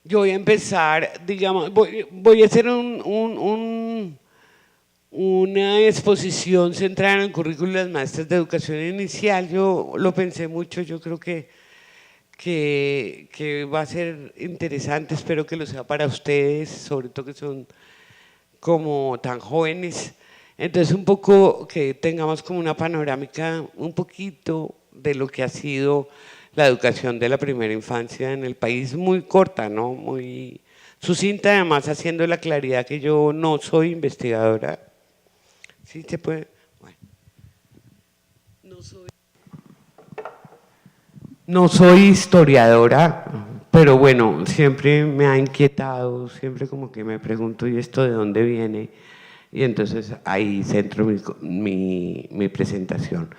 Yo voy a empezar, digamos, voy a hacer una exposición centrada en el currículo de las maestras de educación inicial. Yo lo pensé mucho, yo creo que va a ser interesante, espero que lo sea para ustedes, sobre todo que son como tan jóvenes. Entonces un poco que tengamos como una panorámica un poquito de lo que ha sido la educación de la primera infancia en el país, muy corta, ¿no? Muy sucinta, además haciendo la claridad que yo no soy investigadora. ¿Sí se puede? Bueno, no soy historiadora, pero bueno, siempre me ha inquietado, siempre como que me pregunto, ¿y esto de dónde viene? Y entonces ahí centro mi presentación.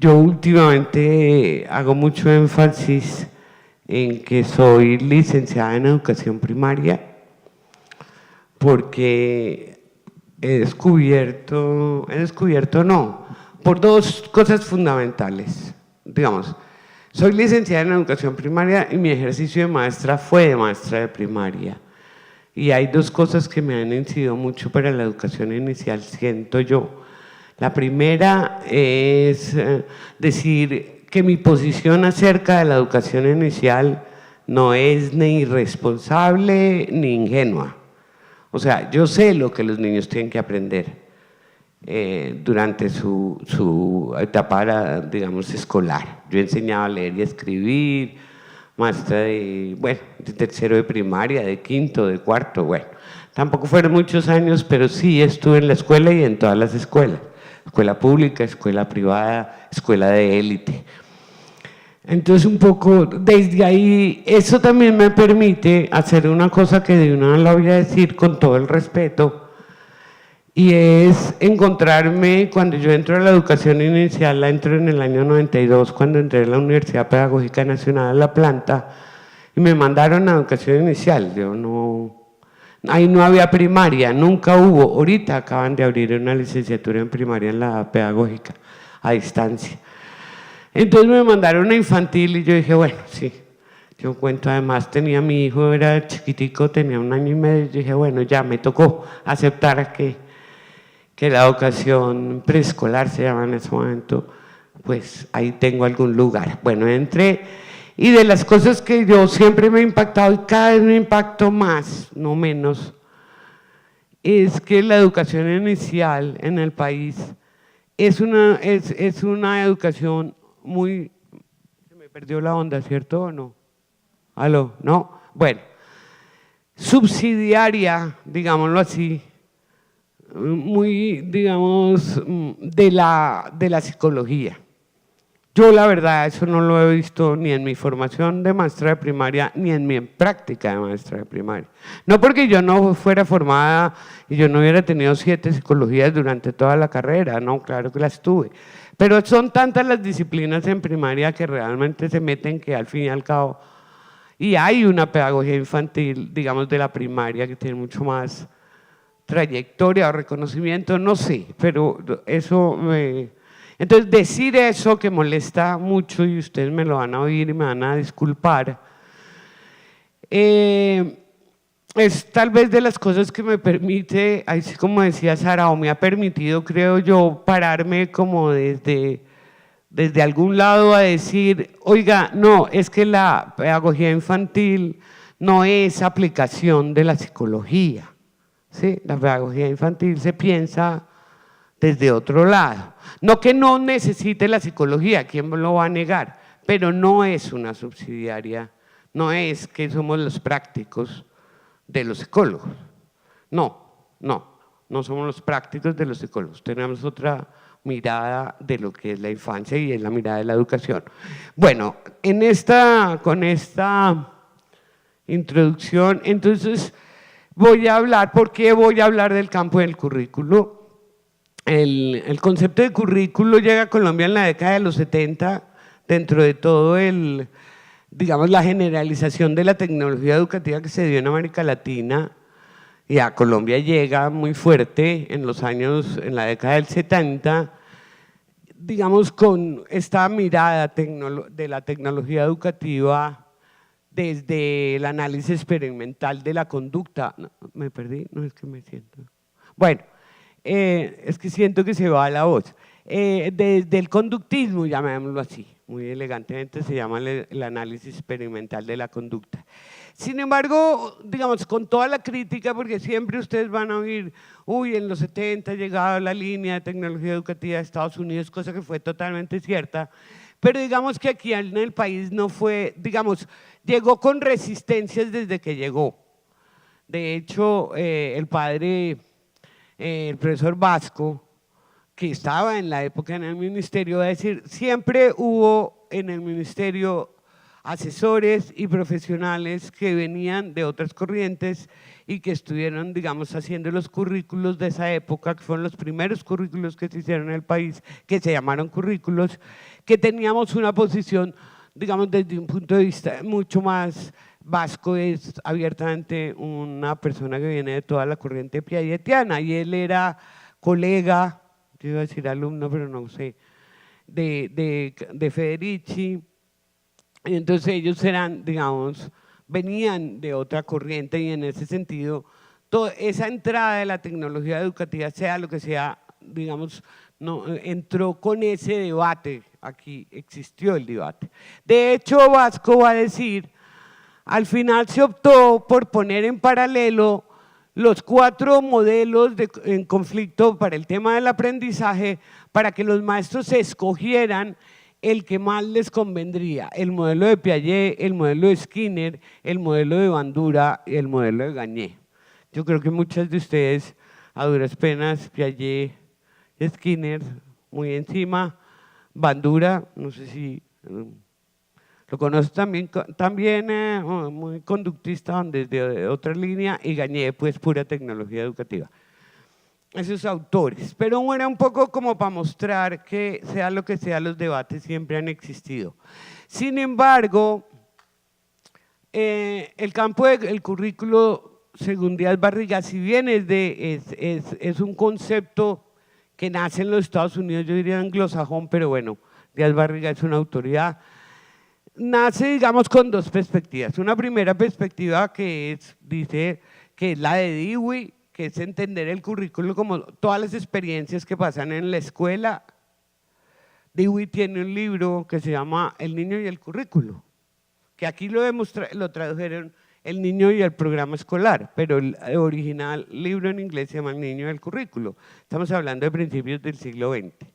Yo últimamente hago mucho énfasis en que soy licenciada en educación primaria porque he descubierto no, por dos cosas fundamentales. Digamos, soy licenciada en educación primaria y mi ejercicio de maestra fue de maestra de primaria. Y hay dos cosas que me han incidido mucho para la educación inicial, siento yo. La primera es decir que mi posición acerca de la educación inicial no es ni irresponsable ni ingenua. O sea, yo sé lo que los niños tienen que aprender durante su etapa, digamos, escolar. Yo enseñaba a leer y a escribir, maestra de, bueno, de tercero de primaria, de quinto, de cuarto, bueno. Tampoco fueron muchos años, pero sí estuve en la escuela y en todas las escuelas. Escuela pública, escuela privada, escuela de élite. Entonces un poco desde ahí, eso también me permite hacer una cosa que de una la voy a decir con todo el respeto, y es encontrarme, cuando yo entro a la educación inicial, la entro en el año 92, cuando entré en la Universidad Pedagógica Nacional de La Planta, y me mandaron a educación inicial. Yo no, ahí no había primaria, nunca hubo. Ahorita acaban de abrir una licenciatura en primaria en la pedagógica, a distancia. Entonces me mandaron a infantil y yo dije, bueno, sí. Yo cuento, además tenía mi hijo, era chiquitico, tenía 1 año y medio, y dije, bueno, ya me tocó aceptar que la educación preescolar se llama en ese momento, pues ahí tengo algún lugar. Bueno, entré y de las cosas que yo siempre me he impactado y cada vez me impacto más, no menos, es que la educación inicial en el país es una educación muy… Se me perdió la onda, ¿cierto o no? ¿Aló? ¿No? Bueno, subsidiaria, digámoslo así, muy, digamos, de la psicología. Yo la verdad eso no lo he visto ni en mi formación de maestra de primaria ni en mi práctica de maestra de primaria. No porque yo no fuera formada y yo no hubiera tenido 7 psicologías durante toda la carrera, no, claro que las tuve. Pero son tantas las disciplinas en primaria que realmente se meten que al fin y al cabo… Y hay una pedagogía infantil, digamos, de la primaria que tiene mucho más trayectoria o reconocimiento, no sé, pero eso me… Entonces decir eso que molesta mucho y ustedes me lo van a oír y me van a disculpar, es tal vez de las cosas que me permite, así como decía Sara, o me ha permitido, creo yo, pararme como desde algún lado a decir, oiga, no, es que la pedagogía infantil no es aplicación de la psicología. ¿Sí? La pedagogía infantil se piensa desde otro lado. No que no necesite la psicología, ¿quién lo va a negar? Pero no es una subsidiaria, no es que somos los prácticos de los psicólogos. No somos los prácticos de los psicólogos. Tenemos otra mirada de lo que es la infancia y es la mirada de la educación. Bueno, con esta introducción, entonces… voy a hablar, ¿por qué voy a hablar del campo del currículo? El concepto de currículo llega a Colombia en la década de los 70, dentro de todo digamos, la generalización de la tecnología educativa que se dio en América Latina, y a Colombia llega muy fuerte en la década del 70, digamos, con esta mirada de la tecnología educativa desde el análisis experimental de la conducta. No, me perdí, no es que me siento. Bueno, es que siento que se va la voz. Desde el conductismo, llamémoslo así, muy elegantemente se llama el análisis experimental de la conducta. Sin embargo, digamos, con toda la crítica, porque siempre ustedes van a oír, uy, en los 70 llegaba la línea de tecnología educativa de Estados Unidos, cosa que fue totalmente cierta, pero digamos que aquí en el país no fue, digamos, llegó con resistencias desde que llegó. De hecho, el padre, el profesor Vasco, que estaba en la época en el ministerio, va a decir, siempre hubo en el ministerio asesores y profesionales que venían de otras corrientes y que estuvieron, digamos, haciendo los currículos de esa época, que fueron los primeros currículos que se hicieron en el país, que se llamaron currículos, que teníamos una posición, digamos, desde un punto de vista mucho más. Vasco es abiertamente una persona que viene de toda la corriente piagetiana y él era colega, yo iba a decir alumno, pero no sé, de Federici. Y entonces ellos eran, digamos, venían de otra corriente y en ese sentido, toda esa entrada de la tecnología educativa, sea lo que sea, digamos, no, entró con ese debate, aquí existió el debate. De hecho, Vasco va a decir, al final se optó por poner en paralelo los 4 modelos en conflicto para el tema del aprendizaje para que los maestros se escogieran el que más les convendría, el modelo de Piaget, el modelo de Skinner, el modelo de Bandura y el modelo de Gagné. Yo creo que muchas de ustedes, a duras penas, Piaget y Skinner, muy encima, Bandura, no sé si lo conozco también muy conductista desde otra línea, y Gagné, pues pura tecnología educativa. Esos autores, pero bueno, un poco como para mostrar que sea lo que sea, los debates siempre han existido. Sin embargo, el campo del currículo, según Díaz Barriga, si bien es un concepto que nace en los Estados Unidos, yo diría anglosajón, pero bueno, Díaz Barriga es una autoridad, nace, digamos, con 2 perspectivas. Una primera perspectiva que dice que es la de Dewey, que es entender el currículo como todas las experiencias que pasan en la escuela. Dewey tiene un libro que se llama El niño y el currículo, que aquí lo tradujeron El niño y el programa escolar, pero el original libro en inglés se llama El niño y el currículo. Estamos hablando de principios del siglo XX.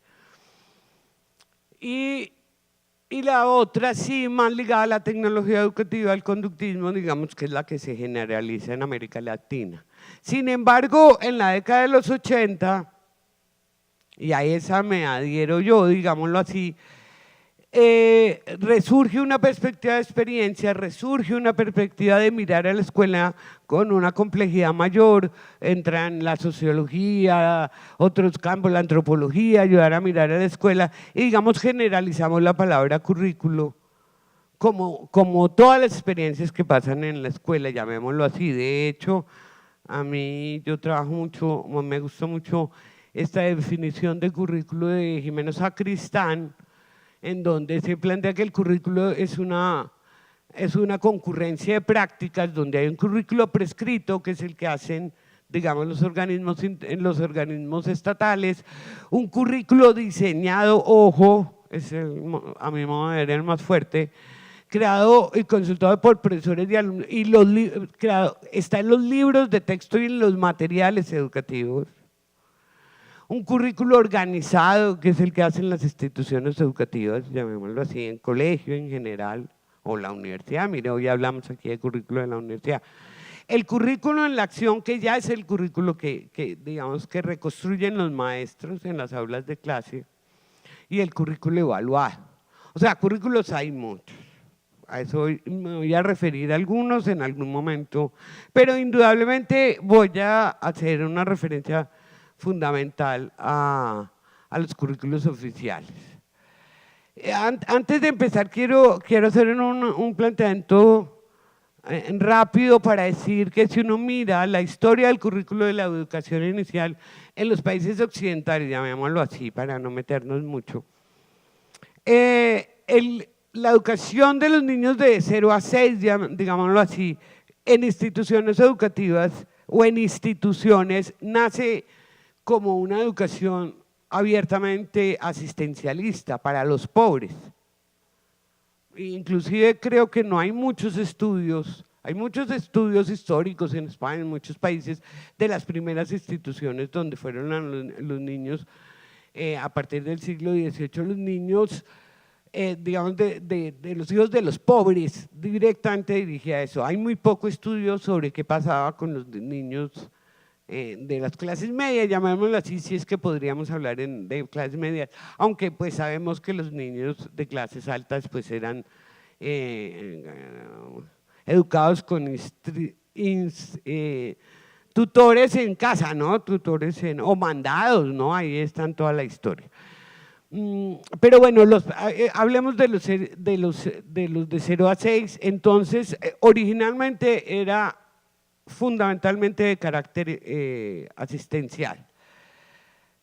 Y la otra, sí, más ligada a la tecnología educativa, al conductismo, digamos que es la que se generaliza en América Latina. Sin embargo, en la década de los 80, y a esa me adhiero yo, digámoslo así, resurge una perspectiva de experiencia, resurge una perspectiva de mirar a la escuela con una complejidad mayor, entran la sociología, otros campos, la antropología, ayudar a mirar a la escuela y digamos generalizamos la palabra currículo como todas las experiencias que pasan en la escuela, llamémoslo así. De hecho, a mí yo trabajo mucho, me gustó mucho esta definición de currículo de Jimeno Sacristán, en donde se plantea que el currículo es una concurrencia de prácticas donde hay un currículo prescrito, que es el que hacen, digamos, los organismos estatales, un currículo diseñado, ojo, a mi modo de ver el más fuerte, creado y consultado por profesores y alumnos, y está en los libros de texto y en los materiales educativos. Un currículo organizado, que es el que hacen las instituciones educativas, llamémoslo así, en colegio en general, o la universidad. Mire, hoy hablamos aquí de currículo de la universidad. El currículo en la acción, que ya es el currículo digamos, que reconstruyen los maestros en las aulas de clase, y el currículo evaluado. O sea, currículos hay muchos. A eso me voy a referir a algunos en algún momento, pero indudablemente voy a hacer una referencia fundamental a los currículos oficiales. Antes de empezar, quiero hacer un planteamiento rápido para decir que si uno mira la historia del currículo de la educación inicial en los países occidentales, llamémoslo así para no meternos mucho, la educación de los niños de 0 a 6, digámoslo así, en instituciones educativas o en instituciones nace como una educación abiertamente asistencialista para los pobres. Inclusive creo que no hay muchos estudios, hay muchos estudios históricos en España, en muchos países, de las primeras instituciones donde fueron los niños a partir del siglo XVIII, los niños, digamos, de los hijos de los pobres, directamente dirigía a eso. Hay muy poco estudio sobre qué pasaba con los niños de las clases medias, llamémoslo así, si es que podríamos hablar de clases medias, aunque pues sabemos que los niños de clases altas pues eran educados con tutores en casa, ¿no? Tutores o mandados, ¿no? Ahí está toda la historia. Pero bueno, hablemos de los de 0 a 6, entonces originalmente era fundamentalmente de carácter asistencial,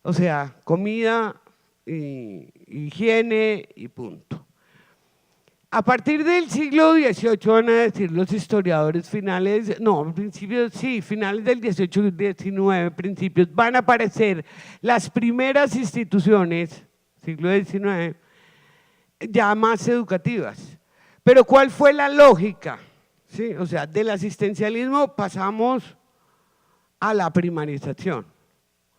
o sea, comida, higiene y punto. A partir del siglo XVIII van a decir los historiadores finales del XVIII y XIX, principios, van a aparecer las primeras instituciones, siglo XIX, ya más educativas. Pero ¿cuál fue la lógica? ¿Sí? O sea, del asistencialismo pasamos a la primarización.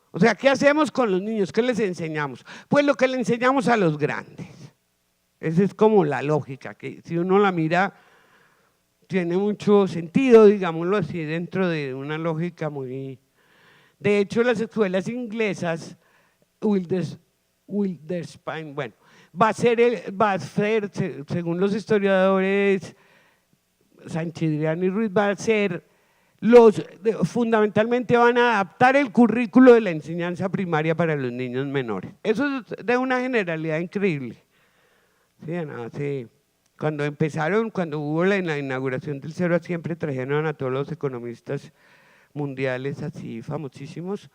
O sea, ¿qué hacemos con los niños? ¿Qué les enseñamos? Pues lo que le enseñamos a los grandes. Esa es como la lógica, que si uno la mira, tiene mucho sentido, digámoslo así, dentro de una lógica muy… De hecho, las escuelas inglesas, Wilders-Spine, bueno, va a ser, según los historiadores, Sanchidrián y Ruiz, va a ser fundamentalmente van a adaptar el currículo de la enseñanza primaria para los niños menores. Eso es de una generalidad increíble. Sí, cuando hubo la inauguración del 0 a siempre trajeron a todos los economistas mundiales así famosísimos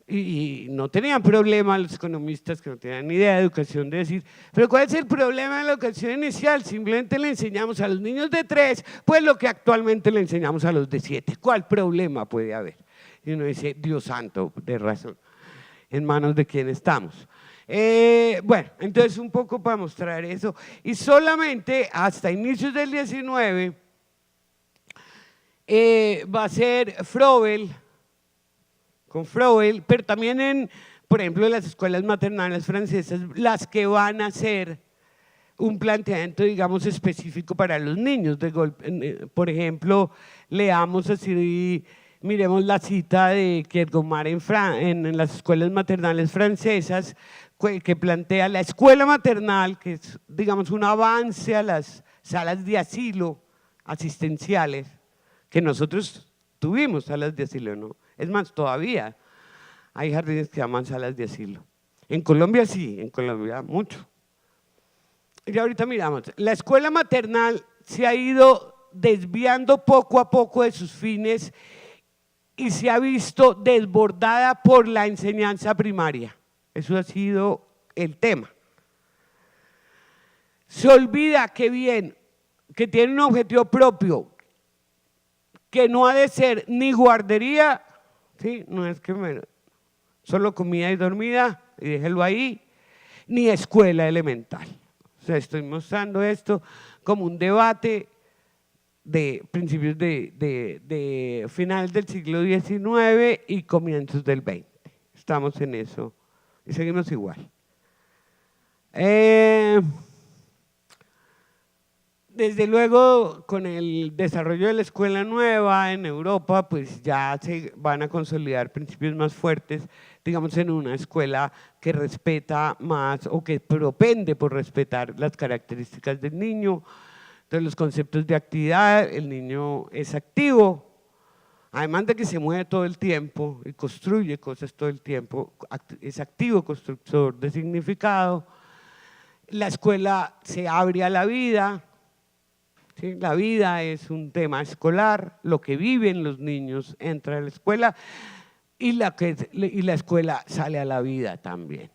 y no tenían problema los economistas que no tenían ni idea de educación de decir, pero ¿cuál es el problema de la educación inicial? Simplemente le enseñamos a los niños de 3, pues lo que actualmente le enseñamos a los de 7. ¿Cuál problema puede haber? Y uno dice, Dios santo, de razón, ¿en manos de quién estamos? Bueno, entonces un poco para mostrar eso. Y solamente hasta inicios del 19 va a ser Froebel, con Froebel, pero también por ejemplo, en las escuelas maternales francesas, las que van a hacer un planteamiento, digamos, específico para los niños. Por ejemplo, leamos así, miremos la cita de Kierkegaard en las escuelas maternales francesas, que plantea la escuela maternal, que es, digamos, un avance a las salas de asilo asistenciales, que nosotros tuvimos salas de asilo, ¿no? Es más, todavía hay jardines que llaman salas de asilo. En Colombia sí, en Colombia mucho. Y ahorita miramos, la escuela maternal se ha ido desviando poco a poco de sus fines y se ha visto desbordada por la enseñanza primaria. Eso ha sido el tema. Se olvida que tiene un objetivo propio, que no ha de ser ni guardería, ¿sí? No es que solo comida y dormida, y déjelo ahí, ni escuela elemental. O sea, estoy mostrando esto como un debate de principios de finales del siglo XIX y comienzos del XX. Estamos en eso y seguimos igual. Desde luego, con el desarrollo de la escuela nueva en Europa, pues ya se van a consolidar principios más fuertes, digamos, en una escuela que respeta más o que propende por respetar las características del niño. Entonces, los conceptos de actividad, el niño es activo, además de que se mueve todo el tiempo y construye cosas todo el tiempo, es activo, constructor de significado. La escuela se abre a la vida. ¿Sí? La vida es un tema escolar, lo que viven los niños entra a la escuela y la escuela sale a la vida también.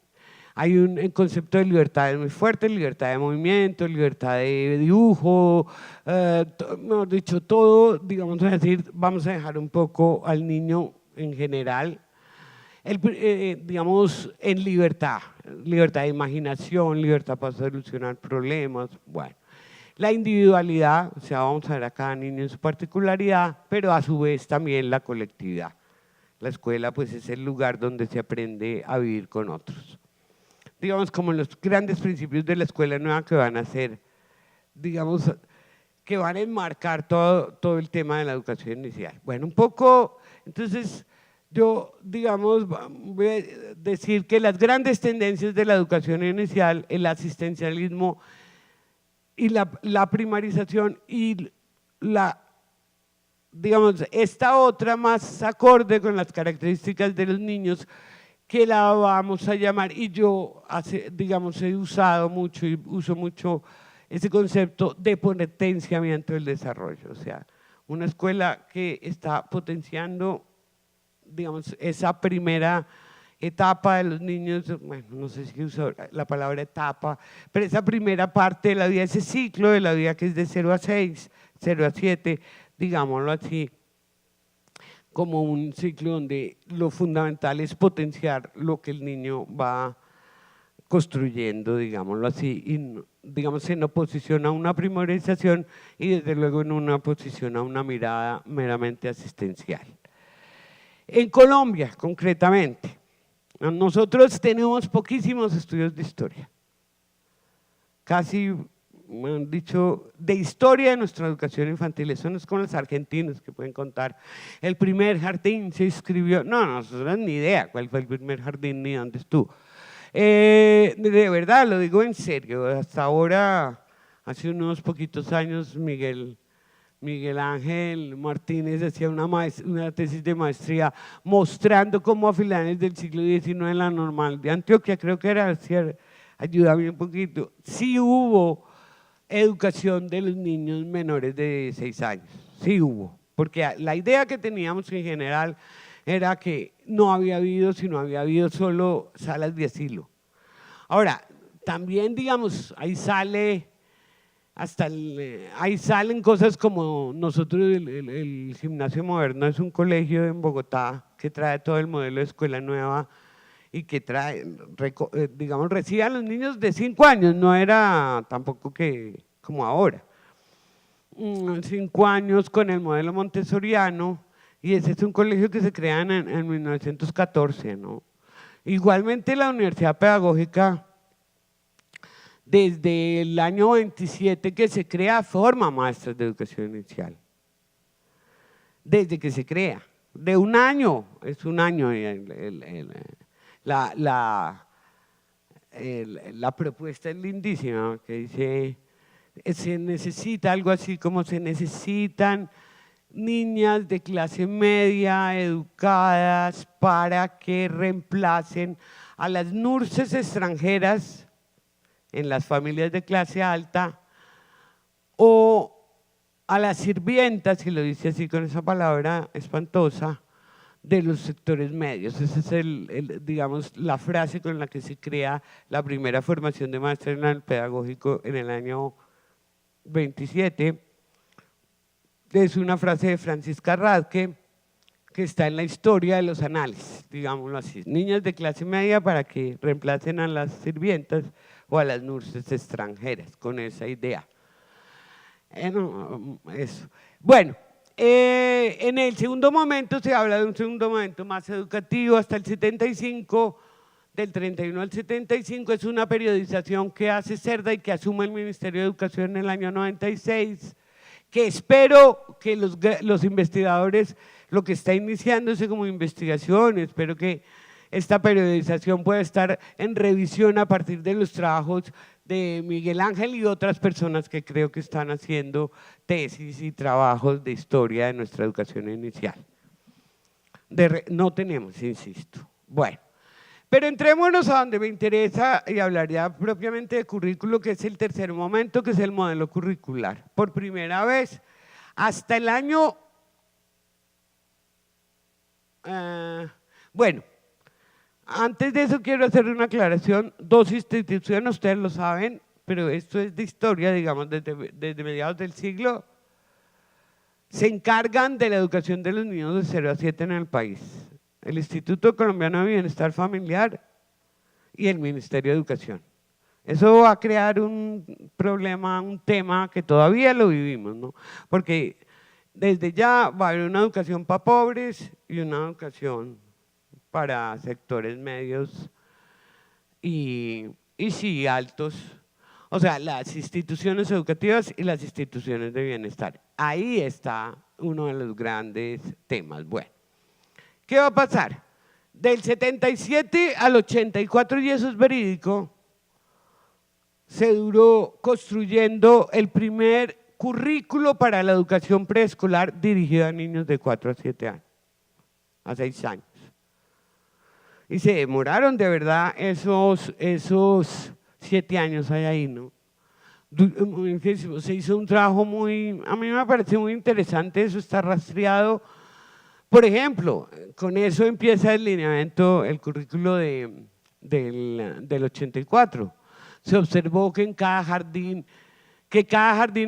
Hay un concepto de libertad muy fuerte, libertad de movimiento, libertad de dibujo, mejor dicho, todo, digamos, es decir, vamos a dejar un poco al niño en general, digamos, en libertad, libertad de imaginación, libertad para solucionar problemas, bueno. La individualidad, o sea, vamos a ver a cada niño en su particularidad, pero a su vez también la colectividad. La escuela pues es el lugar donde se aprende a vivir con otros. Digamos como los grandes principios de la escuela nueva que van a ser, digamos, que van a enmarcar todo el tema de la educación inicial. Bueno, un poco, entonces yo, digamos, voy a decir que las grandes tendencias de la educación inicial, el asistencialismo y la primarización y digamos, esta otra más acorde con las características de los niños que la vamos a llamar, y yo, digamos, he usado mucho y uso mucho ese concepto de potenciamiento del desarrollo, o sea, una escuela que está potenciando, digamos, esa primera etapa de los niños, bueno, no sé si uso la palabra etapa, pero esa primera parte de la vida, ese ciclo de la vida que es de 0 a 6, 0 a 7, digámoslo así, como un ciclo donde lo fundamental es potenciar lo que el niño va construyendo, digámoslo así, y digamos en oposición a una primorización y desde luego en una oposición a una mirada meramente asistencial. En Colombia, concretamente, nosotros tenemos poquísimos estudios de historia, casi, me han dicho, de historia de nuestra educación infantil. Eso no es con los argentinos que pueden contar. El primer jardín se escribió, no, nosotros ni idea cuál fue el primer jardín ni dónde estuvo. De verdad, lo digo en serio, hasta ahora, hace unos poquitos años, Miguel Ángel Martínez hacía una tesis de maestría mostrando cómo a finales del siglo XIX en la Normal de Antioquia, creo que era, ayúdame un poquito, sí hubo educación de los niños menores de 6 años, sí hubo, porque la idea que teníamos en general era que no había habido, sino había habido solo salas de asilo. Ahora, también digamos, ahí sale ahí salen cosas como nosotros, el Gimnasio Moderno es un colegio en Bogotá que trae todo el modelo de escuela nueva y que trae, digamos, recibe a los niños de 5 años, no era tampoco que como ahora. 5 años con el modelo montessoriano, y ese es un colegio que se crea en 1914, ¿no? Igualmente la Universidad Pedagógica, desde el año 27 que se crea, forma maestros de educación inicial. Desde que se crea, de un año, es un año la propuesta es lindísima, que dice, se necesita algo así como se necesitan niñas de clase media educadas para que reemplacen a las nurses extranjeras en las familias de clase alta o a las sirvientas, si lo dice así con esa palabra espantosa, de los sectores medios. Esa es digamos, la frase con la que se crea la primera formación de máster en el pedagógico en el año 27. Es una frase de Francisca Radke que está en la historia de los anales, digámoslo así. Niñas de clase media para que reemplacen a las sirvientas o a las nurses extranjeras, con esa idea. Eso. Bueno, en el segundo momento se habla de un segundo momento más educativo hasta el 75, del 31 al 75, es una periodización que hace Cerda y que asume el Ministerio de Educación en el año 96, que espero que los investigadores, lo que está iniciándose como investigación, espero que esta periodización pueda estar en revisión a partir de los trabajos de Miguel Ángel y otras personas que creo que están haciendo tesis y trabajos de historia de nuestra educación inicial. No tenemos, insisto. Bueno, pero entrémonos a donde me interesa y hablaría propiamente de currículo, que es el tercer momento, que es el modelo curricular. Por primera vez, hasta el año… bueno, Antes de eso quiero hacer una aclaración. Dos instituciones, ustedes lo saben, pero esto es de historia, digamos, desde mediados del siglo, se encargan de la educación de los niños de 0 a 7 en el país. El Instituto Colombiano de Bienestar Familiar y el Ministerio de Educación. Eso va a crear un problema, un tema que todavía lo vivimos, ¿no? Porque desde ya va a haber una educación para pobres y una educación para sectores medios y sí, altos. O sea, las instituciones educativas y las instituciones de bienestar. Ahí está uno de los grandes temas. Bueno, ¿qué va a pasar? Del 77 al 84, y eso es verídico, se duró construyendo el primer currículo para la educación preescolar dirigido a niños de 4 a 7 años, a 6 años. Y se demoraron de verdad esos 7 años ahí, ¿no? Se hizo un trabajo a mí me parece muy interesante, eso está rastreado. Por ejemplo, con eso empieza el lineamiento, el currículo del 84. Se observó que cada jardín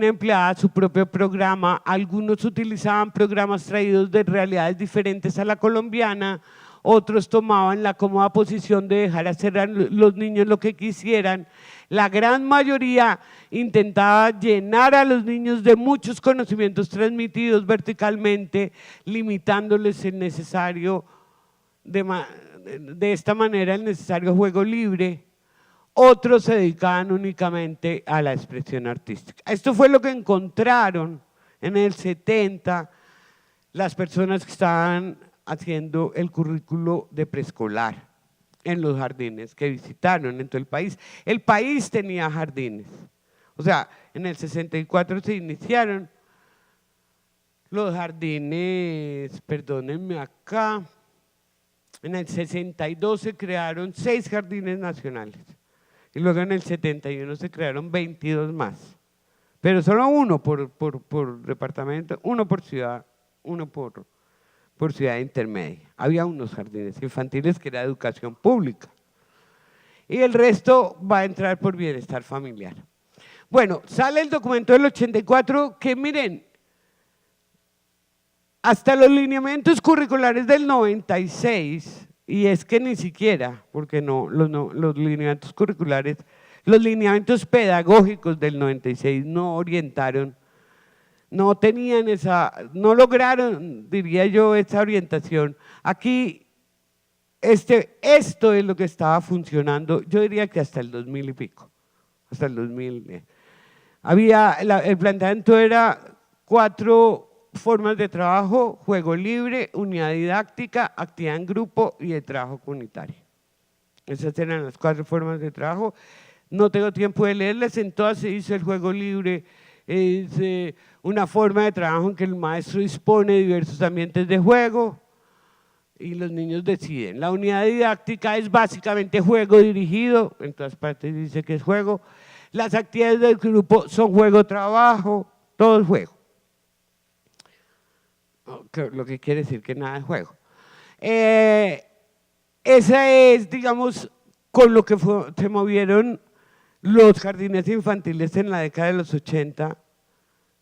empleaba su propio programa, algunos utilizaban programas traídos de realidades diferentes a la colombiana, otros tomaban la cómoda posición de dejar hacer a los niños lo que quisieran. La gran mayoría intentaba llenar a los niños de muchos conocimientos transmitidos verticalmente, limitándoles el necesario, de esta manera el necesario juego libre. Otros se dedicaban únicamente a la expresión artística. Esto fue lo que encontraron en el 70 las personas que estaban haciendo el currículo de preescolar en los jardines que visitaron en todo el país. El país tenía jardines. O sea, en el 64 se iniciaron los jardines, perdónenme acá, en el 62 se crearon 6 jardines nacionales y luego en el 71 se crearon 22 más, pero solo uno por departamento, uno por ciudad, uno por ciudad intermedia. Había unos jardines infantiles que era educación pública y el resto va a entrar por bienestar familiar. Bueno, sale el documento del 84 que miren, hasta los lineamientos curriculares del 96, y es que ni siquiera, porque los lineamientos curriculares, los lineamientos pedagógicos del 96 no orientaron, no tenían no lograron, diría yo, esa orientación. Aquí, esto es lo que estaba funcionando, yo diría que hasta el 2000 y pico, hasta el 2000. El planteamiento era 4 formas de trabajo: juego libre, unidad didáctica, actividad en grupo y el trabajo comunitario. Esas eran las 4 formas de trabajo. No tengo tiempo de leerlas, en todas se hizo el juego libre. Es una forma de trabajo en que el maestro dispone de diversos ambientes de juego y los niños deciden. La unidad didáctica es básicamente juego dirigido, en todas partes dice que es juego. Las actividades del grupo son juego-trabajo, todo es juego. Lo que quiere decir que nada es juego. Esa es, digamos, con lo que se movieron los jardines infantiles en la década de los 80,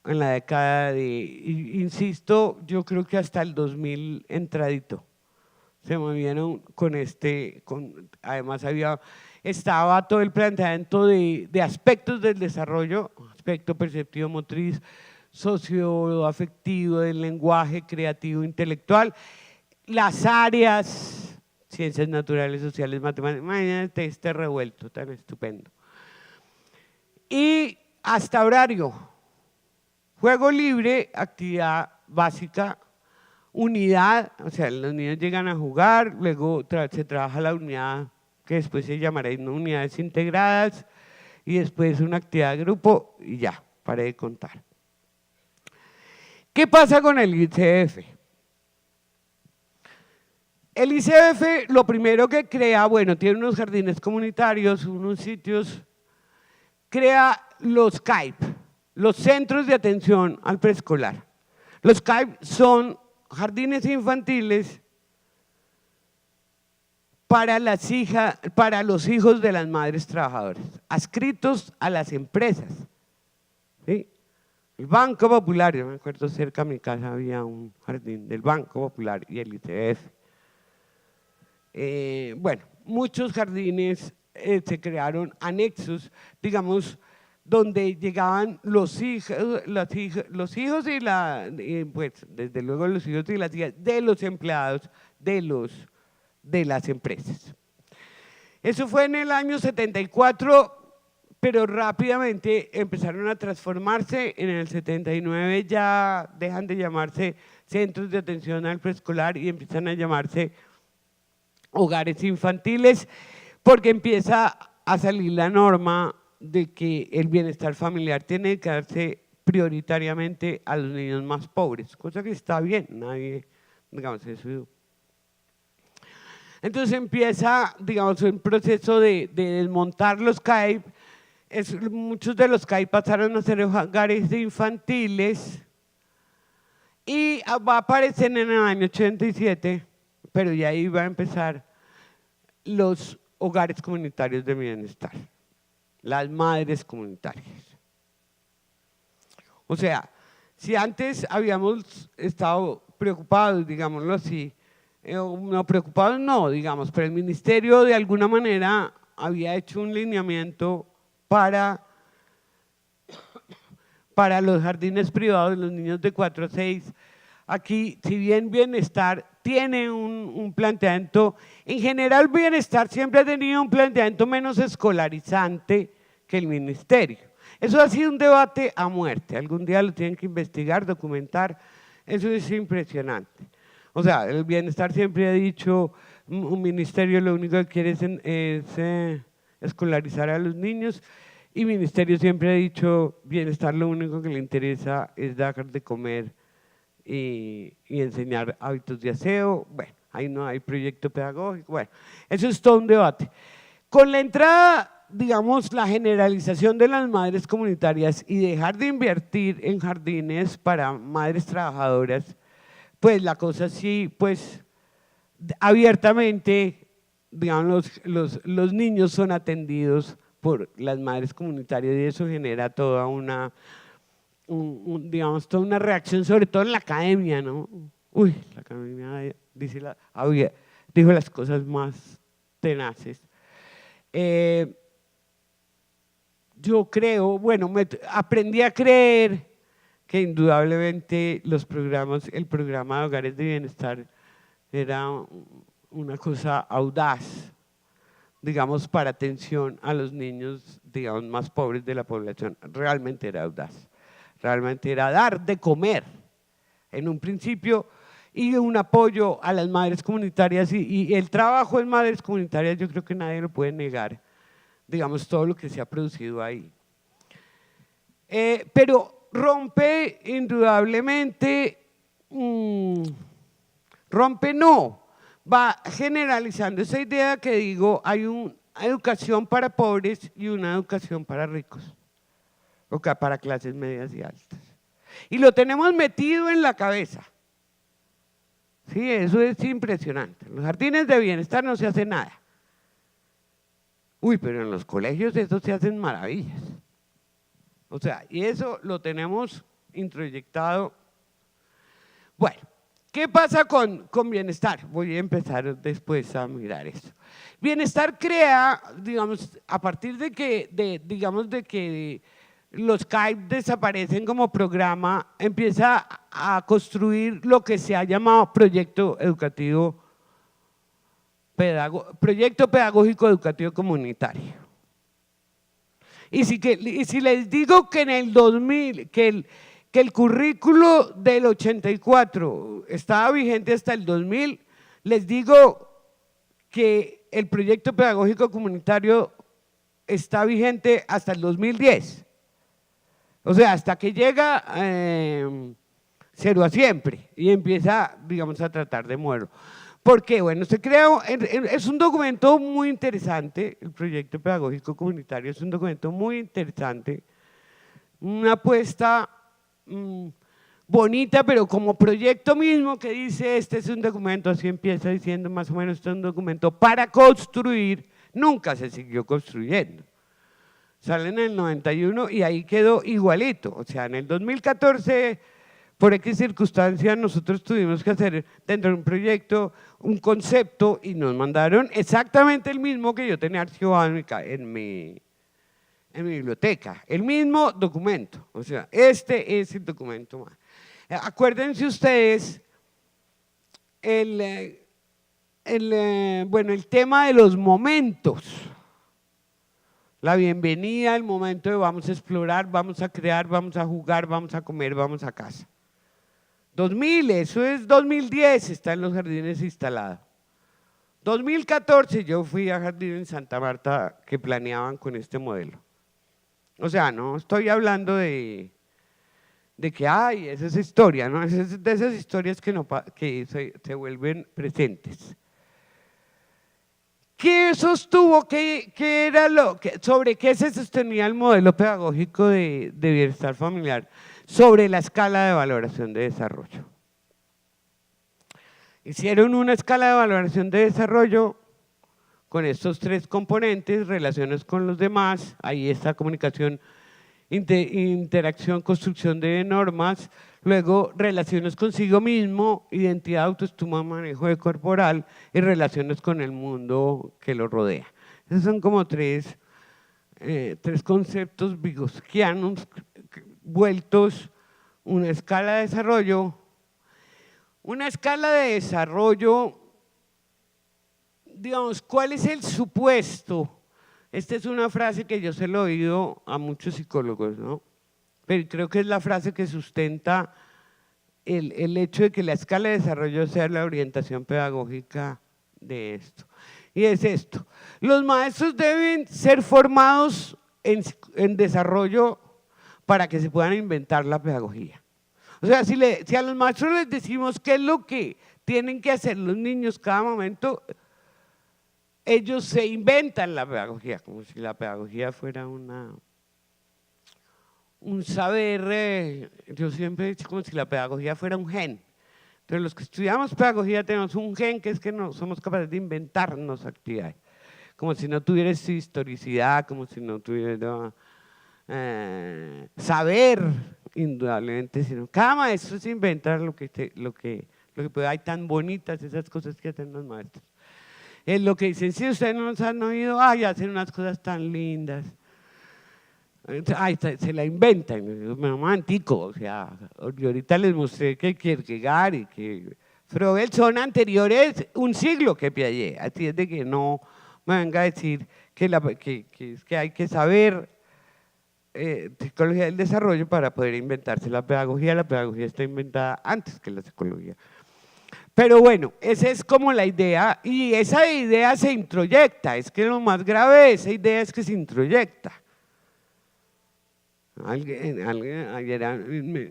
en la década insisto, yo creo que hasta el 2000 entradito, se movieron además estaba todo el planteamiento de aspectos del desarrollo, aspecto perceptivo motriz, socioafectivo, del lenguaje, creativo, intelectual, las áreas, ciencias naturales, sociales, matemáticas, imagínate este revuelto tan estupendo. Y hasta horario, juego libre, actividad básica, unidad, o sea, los niños llegan a jugar, luego se trabaja la unidad que después se llamará unidades integradas y después una actividad de grupo y ya, paré de contar. ¿Qué pasa con el ICF? El ICF lo primero que crea, bueno, tiene unos jardines comunitarios, unos sitios, crea los CAIP, los Centros de Atención al Preescolar. Los CAIP son jardines infantiles para los hijos de las madres trabajadoras, adscritos a las empresas. ¿Sí? El Banco Popular, yo me acuerdo cerca de mi casa había un jardín del Banco Popular y el ICF. Bueno, muchos jardines se crearon anexos, digamos, donde llegaban los hijos y pues desde luego los hijos y las hijas de los empleados de las empresas. Eso fue en el año 74, pero rápidamente empezaron a transformarse. En el 79 ya dejan de llamarse centros de atención al preescolar y empiezan a llamarse hogares infantiles, porque empieza a salir la norma de que el bienestar familiar tiene que darse prioritariamente a los niños más pobres, cosa que está bien, nadie, digamos, eso. Entonces empieza, digamos, un proceso de desmontar los CAIP. Muchos de los CAIP pasaron a ser hogares infantiles y va a aparecer en el año 87, pero ya ahí va a empezar los hogares comunitarios de bienestar, las madres comunitarias. O sea, si antes habíamos estado preocupados, digámoslo así, no preocupados no, digamos, pero el ministerio de alguna manera había hecho un lineamiento para los jardines privados, los niños de 4 a 6. Aquí, si bien bienestar tiene un planteamiento, en general bienestar siempre ha tenido un planteamiento menos escolarizante que el ministerio. Eso ha sido un debate a muerte, algún día lo tienen que investigar, documentar, eso es impresionante. O sea, el bienestar siempre ha dicho, un ministerio lo único que quiere es escolarizar a los niños, y el ministerio siempre ha dicho, bienestar lo único que le interesa es dar de comer y enseñar hábitos de aseo. Bueno, ahí no hay proyecto pedagógico, bueno, eso es todo un debate. Con la entrada, digamos, la generalización de las madres comunitarias y dejar de invertir en jardines para madres trabajadoras, pues la cosa sí, pues abiertamente, digamos, los niños son atendidos por las madres comunitarias y eso genera toda una, digamos, toda una reacción, sobre todo en la academia, ¿no? Uy, la academia dijo las cosas más tenaces. Yo creo, bueno, aprendí a creer que indudablemente el programa de hogares de bienestar era una cosa audaz, digamos, para atención a los niños, digamos, más pobres de la población. Realmente era audaz, realmente era dar de comer en un principio y un apoyo a las madres comunitarias y el trabajo en madres comunitarias yo creo que nadie lo puede negar, digamos, todo lo que se ha producido ahí. Pero rompe indudablemente, va generalizando esa idea que digo, hay una educación para pobres y una educación para ricos, o para clases medias y altas. Y lo tenemos metido en la cabeza. Sí, eso es impresionante. En los jardines de bienestar no se hace nada. Uy, pero en los colegios eso se hacen maravillas. O sea, y eso lo tenemos introyectado. Bueno, ¿qué pasa con bienestar? Voy a empezar después a mirar eso. Bienestar crea, digamos, a partir de que los CAIP desaparecen como programa, empieza a construir lo que se ha llamado proyecto pedagógico educativo comunitario. Y si les digo que en el 2000, que el currículo del 84 estaba vigente hasta el 2000, les digo que el proyecto pedagógico comunitario está vigente hasta el 2010. O sea, hasta que llega Cero a Siempre y empieza, digamos, a tratar de moverlo. ¿Por qué? Bueno, se crea, es un documento muy interesante, el proyecto pedagógico comunitario es un documento muy interesante, una apuesta bonita, pero como proyecto mismo que dice, este es un documento, así empieza diciendo más o menos, este es un documento para construir, nunca se siguió construyendo. Sale en el 91 y ahí quedó igualito, o sea, en el 2014, por X circunstancias, nosotros tuvimos que hacer dentro de un proyecto un concepto y nos mandaron exactamente el mismo que yo tenía archivado en mi biblioteca, el mismo documento, o sea, este es el documento más. Acuérdense ustedes, bueno, el tema de los momentos, la bienvenida, el momento de vamos a explorar, vamos a crear, vamos a jugar, vamos a comer, vamos a casa. 2000, eso es 2010, está en los jardines instalado. 2014 yo fui a Jardín en Santa Marta que planeaban con este modelo. O sea, no estoy hablando de que hay, esa es historia, ¿no? Es de esas historias que se vuelven presentes. ¿Qué sostuvo? ¿Qué era sobre qué se sostenía el modelo pedagógico de bienestar familiar? Sobre la escala de valoración de desarrollo. Hicieron una escala de valoración de desarrollo con estos tres componentes: relaciones con los demás, ahí está comunicación, interacción, construcción de normas, luego relaciones consigo mismo, identidad, autoestima, manejo de corporal y relaciones con el mundo que lo rodea. Esos son como tres conceptos vygotsquianos vueltos una escala de desarrollo. Una escala de desarrollo, digamos, ¿cuál es el supuesto? Esta es una frase que yo se lo he oído a muchos psicólogos, ¿no? Pero creo que es la frase que sustenta el hecho de que la escala de desarrollo sea la orientación pedagógica de esto. Y es esto: los maestros deben ser formados en desarrollo para que se puedan inventar la pedagogía. O sea, si a los maestros les decimos qué es lo que tienen que hacer los niños cada momento, ellos se inventan la pedagogía, como si la pedagogía fuera un saber, yo siempre he dicho como si la pedagogía fuera un gen. Entonces los que estudiamos pedagogía tenemos un gen que es que no somos capaces de inventarnos actividades, como si no tuviera puristoricidad, como si no tuviera saber, indudablemente, sino cada maestro se inventa lo que puede. Hay tan bonitas esas cosas que hacen los maestros. Es lo que dicen: si ustedes no nos han oído, ay, hacen unas cosas tan lindas. Ay, se la inventan, un momentico, o sea, yo ahorita les mostré que Kierkegaard y que Froebel son anteriores un siglo que Piaget, así es de que no me venga a decir que hay que saber psicología del desarrollo para poder inventarse la pedagogía está inventada antes que la psicología. Pero bueno, esa es como la idea, y esa idea se introyecta, es que lo más grave de esa idea es que se introyecta. Ayer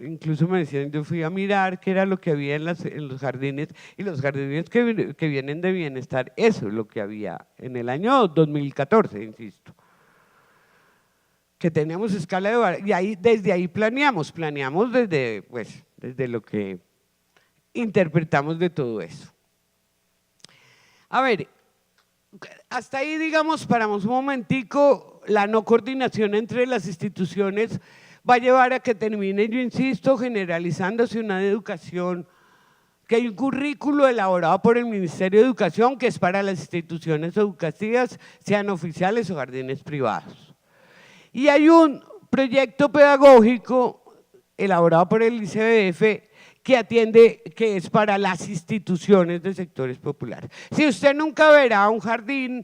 incluso me decían, yo fui a mirar qué era lo que había en los jardines, y los jardines que vienen de bienestar, eso es lo que había en el año 2014, insisto. Que tenemos escala de, y desde ahí planeamos desde lo que interpretamos de todo eso. A ver, hasta ahí, digamos, paramos un momentico. La no coordinación entre las instituciones va a llevar a que termine, yo insisto, generalizándose una educación, que hay un currículo elaborado por el Ministerio de Educación que es para las instituciones educativas, sean oficiales o jardines privados. Y hay un proyecto pedagógico elaborado por el ICBF que es para las instituciones de sectores populares. Si usted nunca verá un jardín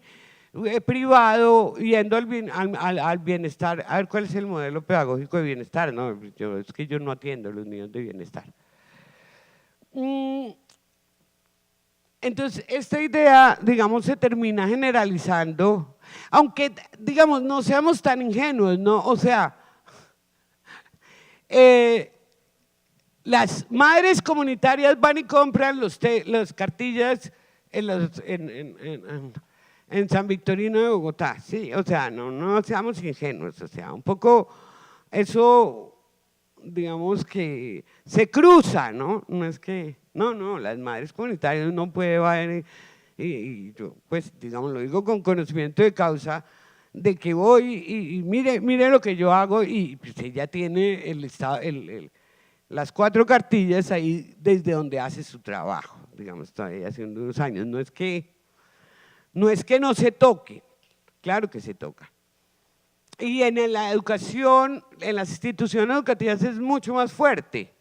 privado yendo al bienestar, a ver cuál es el modelo pedagógico de bienestar, no, es que yo no atiendo a los niños de bienestar. Entonces, esta idea, digamos, se termina generalizando, aunque, digamos, no seamos tan ingenuos, ¿no? O sea, las madres comunitarias van y compran las cartillas en San Victorino de Bogotá, sí, o sea, no seamos ingenuos, o sea, un poco eso digamos que se cruza, ¿no? No es que, no, las madres comunitarias uno puede ver, y yo, pues, digamos, lo digo con conocimiento de causa, de que voy y mire lo que yo hago, y pues ella tiene las 4 cartillas ahí desde donde hace su trabajo, digamos, todavía hace unos años. No es que no se toque, claro que se toca. Y en la educación, en las instituciones educativas es mucho más fuerte,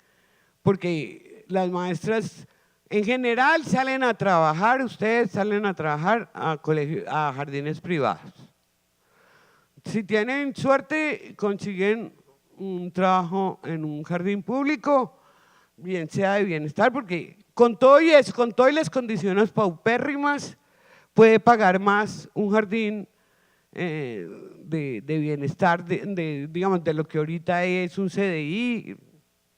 porque las maestras en general salen a trabajar, ustedes salen a trabajar a jardines privados. Si tienen suerte, consiguen un trabajo en un jardín público, bien sea de bienestar, porque con todo y eso, con todas las condiciones paupérrimas, puede pagar más un jardín de bienestar, digamos, de lo que ahorita es un CDI,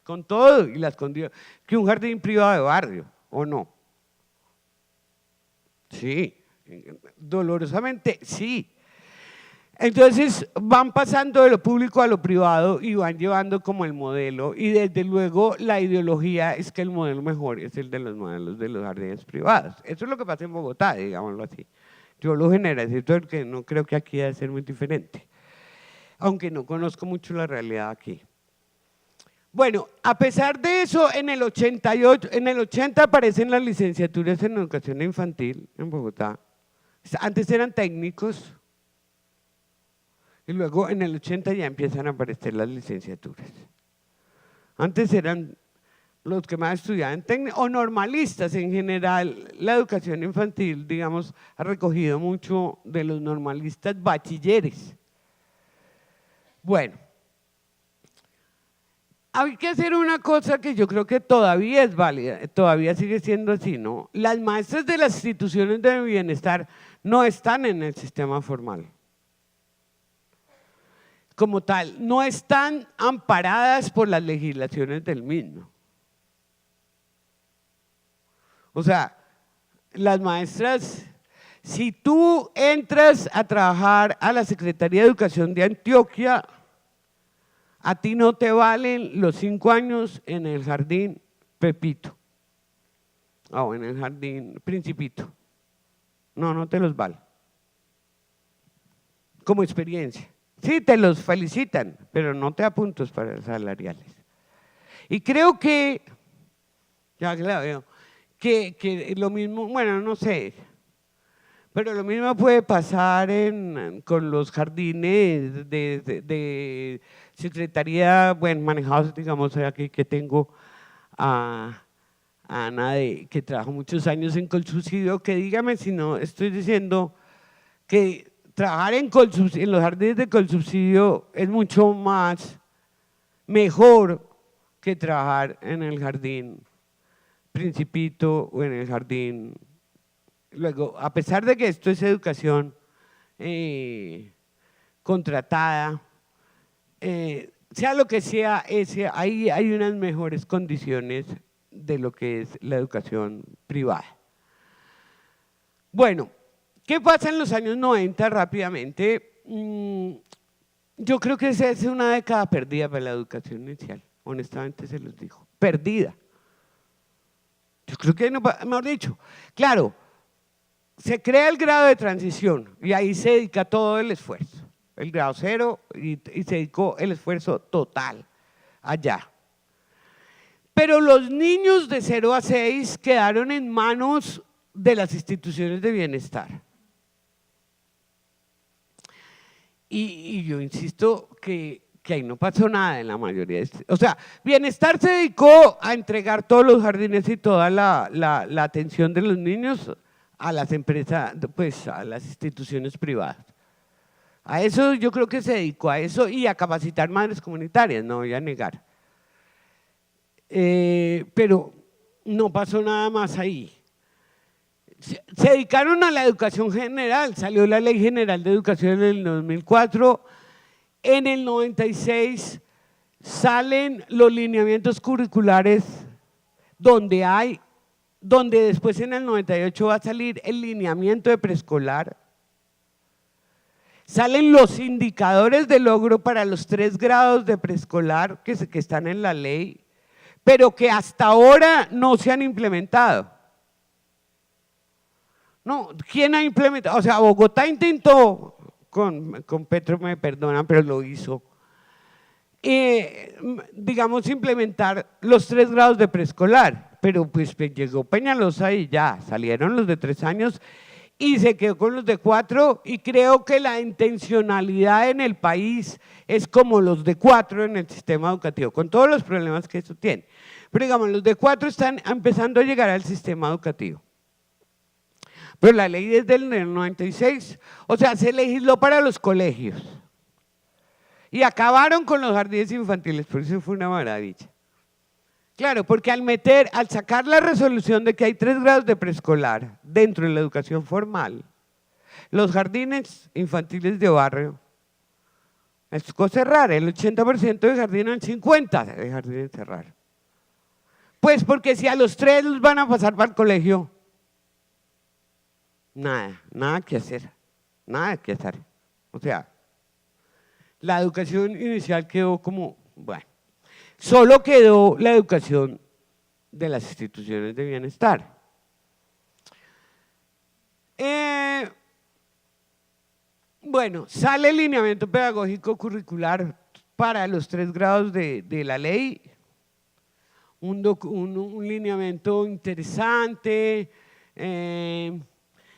con todo y las condiciones, que un jardín privado de barrio, ¿o no? Sí, dolorosamente sí. Entonces van pasando de lo público a lo privado y van llevando como el modelo, y desde luego la ideología es que el modelo mejor es el de los modelos de los jardines privados. Eso es lo que pasa en Bogotá, digámoslo así. Yo lo generalizo porque no creo que aquí debe ser muy diferente, aunque no conozco mucho la realidad aquí. Bueno, a pesar de eso, en el 80 aparecen las licenciaturas en educación infantil en Bogotá. Antes eran técnicos, y luego en el 80 ya empiezan a aparecer las licenciaturas. Antes eran los que más estudiaban técnicos o normalistas en general. La educación infantil, digamos, ha recogido mucho de los normalistas bachilleres. Bueno, hay que hacer una cosa que yo creo que todavía es válida, todavía sigue siendo así, ¿no? Las maestras de las instituciones de bienestar no están en el sistema formal. Como tal, no están amparadas por las legislaciones del mismo. O sea, las maestras, si tú entras a trabajar a la Secretaría de Educación de Antioquia, a ti no te valen los 5 años en el jardín Pepito o en el jardín Principito. No te los vale. Como experiencia. Sí, te los felicitan, pero no te da puntos para salariales. Y creo que, ya que la veo, que lo mismo, bueno, no sé, pero lo mismo puede pasar con los jardines de secretaría, bueno, manejados, digamos, aquí que tengo a Ana, que trabajó muchos años en Colsubsidio, que dígame si no estoy diciendo que trabajar en los jardines de Colsubsidio es mucho más mejor que trabajar en el jardín Principito o en el jardín. Luego, a pesar de que esto es educación contratada, sea lo que sea, ahí hay unas mejores condiciones de lo que es la educación privada. Bueno, ¿qué pasa en los años 90 rápidamente? Yo creo que esa es una década perdida para la educación inicial, honestamente se los digo, perdida. Yo creo que, mejor dicho, claro, se crea el grado de transición y ahí se dedica todo el esfuerzo, el grado 0 y se dedicó el esfuerzo total allá. Pero los niños de 0 a 6 quedaron en manos de las instituciones de bienestar. Y yo insisto que ahí no pasó nada en la mayoría. O sea, Bienestar se dedicó a entregar todos los jardines y toda la atención de los niños a las empresas, pues a las instituciones privadas. A eso yo creo que se dedicó a eso y a capacitar madres comunitarias, no voy a negar. Pero no pasó nada más ahí. Se dedicaron a la educación general, salió la Ley General de Educación en el 2004, en el 96 salen los lineamientos curriculares donde después en el 98 va a salir el lineamiento de preescolar. salen los indicadores de logro para los 3 grados de preescolar que están en la ley, pero que hasta ahora no se han implementado. No, ¿quién ha implementado? O sea, Bogotá intentó, con Petro me perdonan, pero lo hizo, digamos, implementar los 3 grados de preescolar, pero pues llegó Peñalosa y ya, salieron los de 3 años y se quedó con los de 4, y creo que la intencionalidad en el país es como los de 4 en el sistema educativo, con todos los problemas que eso tiene. Pero digamos, los de 4 están empezando a llegar al sistema educativo. Pero la ley es del 96, o sea, se legisló para los colegios. Y acabaron con los jardines infantiles, por eso fue una maravilla. Claro, porque al sacar la resolución de que hay 3 grados de preescolar dentro de la educación formal, los jardines infantiles de barrio, les tocó cerrar, el 80% de jardines, el 50% de jardines cerrar. Pues porque si a los 3 los van a pasar para el colegio, nada que hacer, nada que hacer. O sea, la educación inicial quedó como, bueno, solo quedó la educación de las instituciones de bienestar. Bueno, sale el lineamiento pedagógico curricular para los 3 grados de la ley, un lineamiento interesante.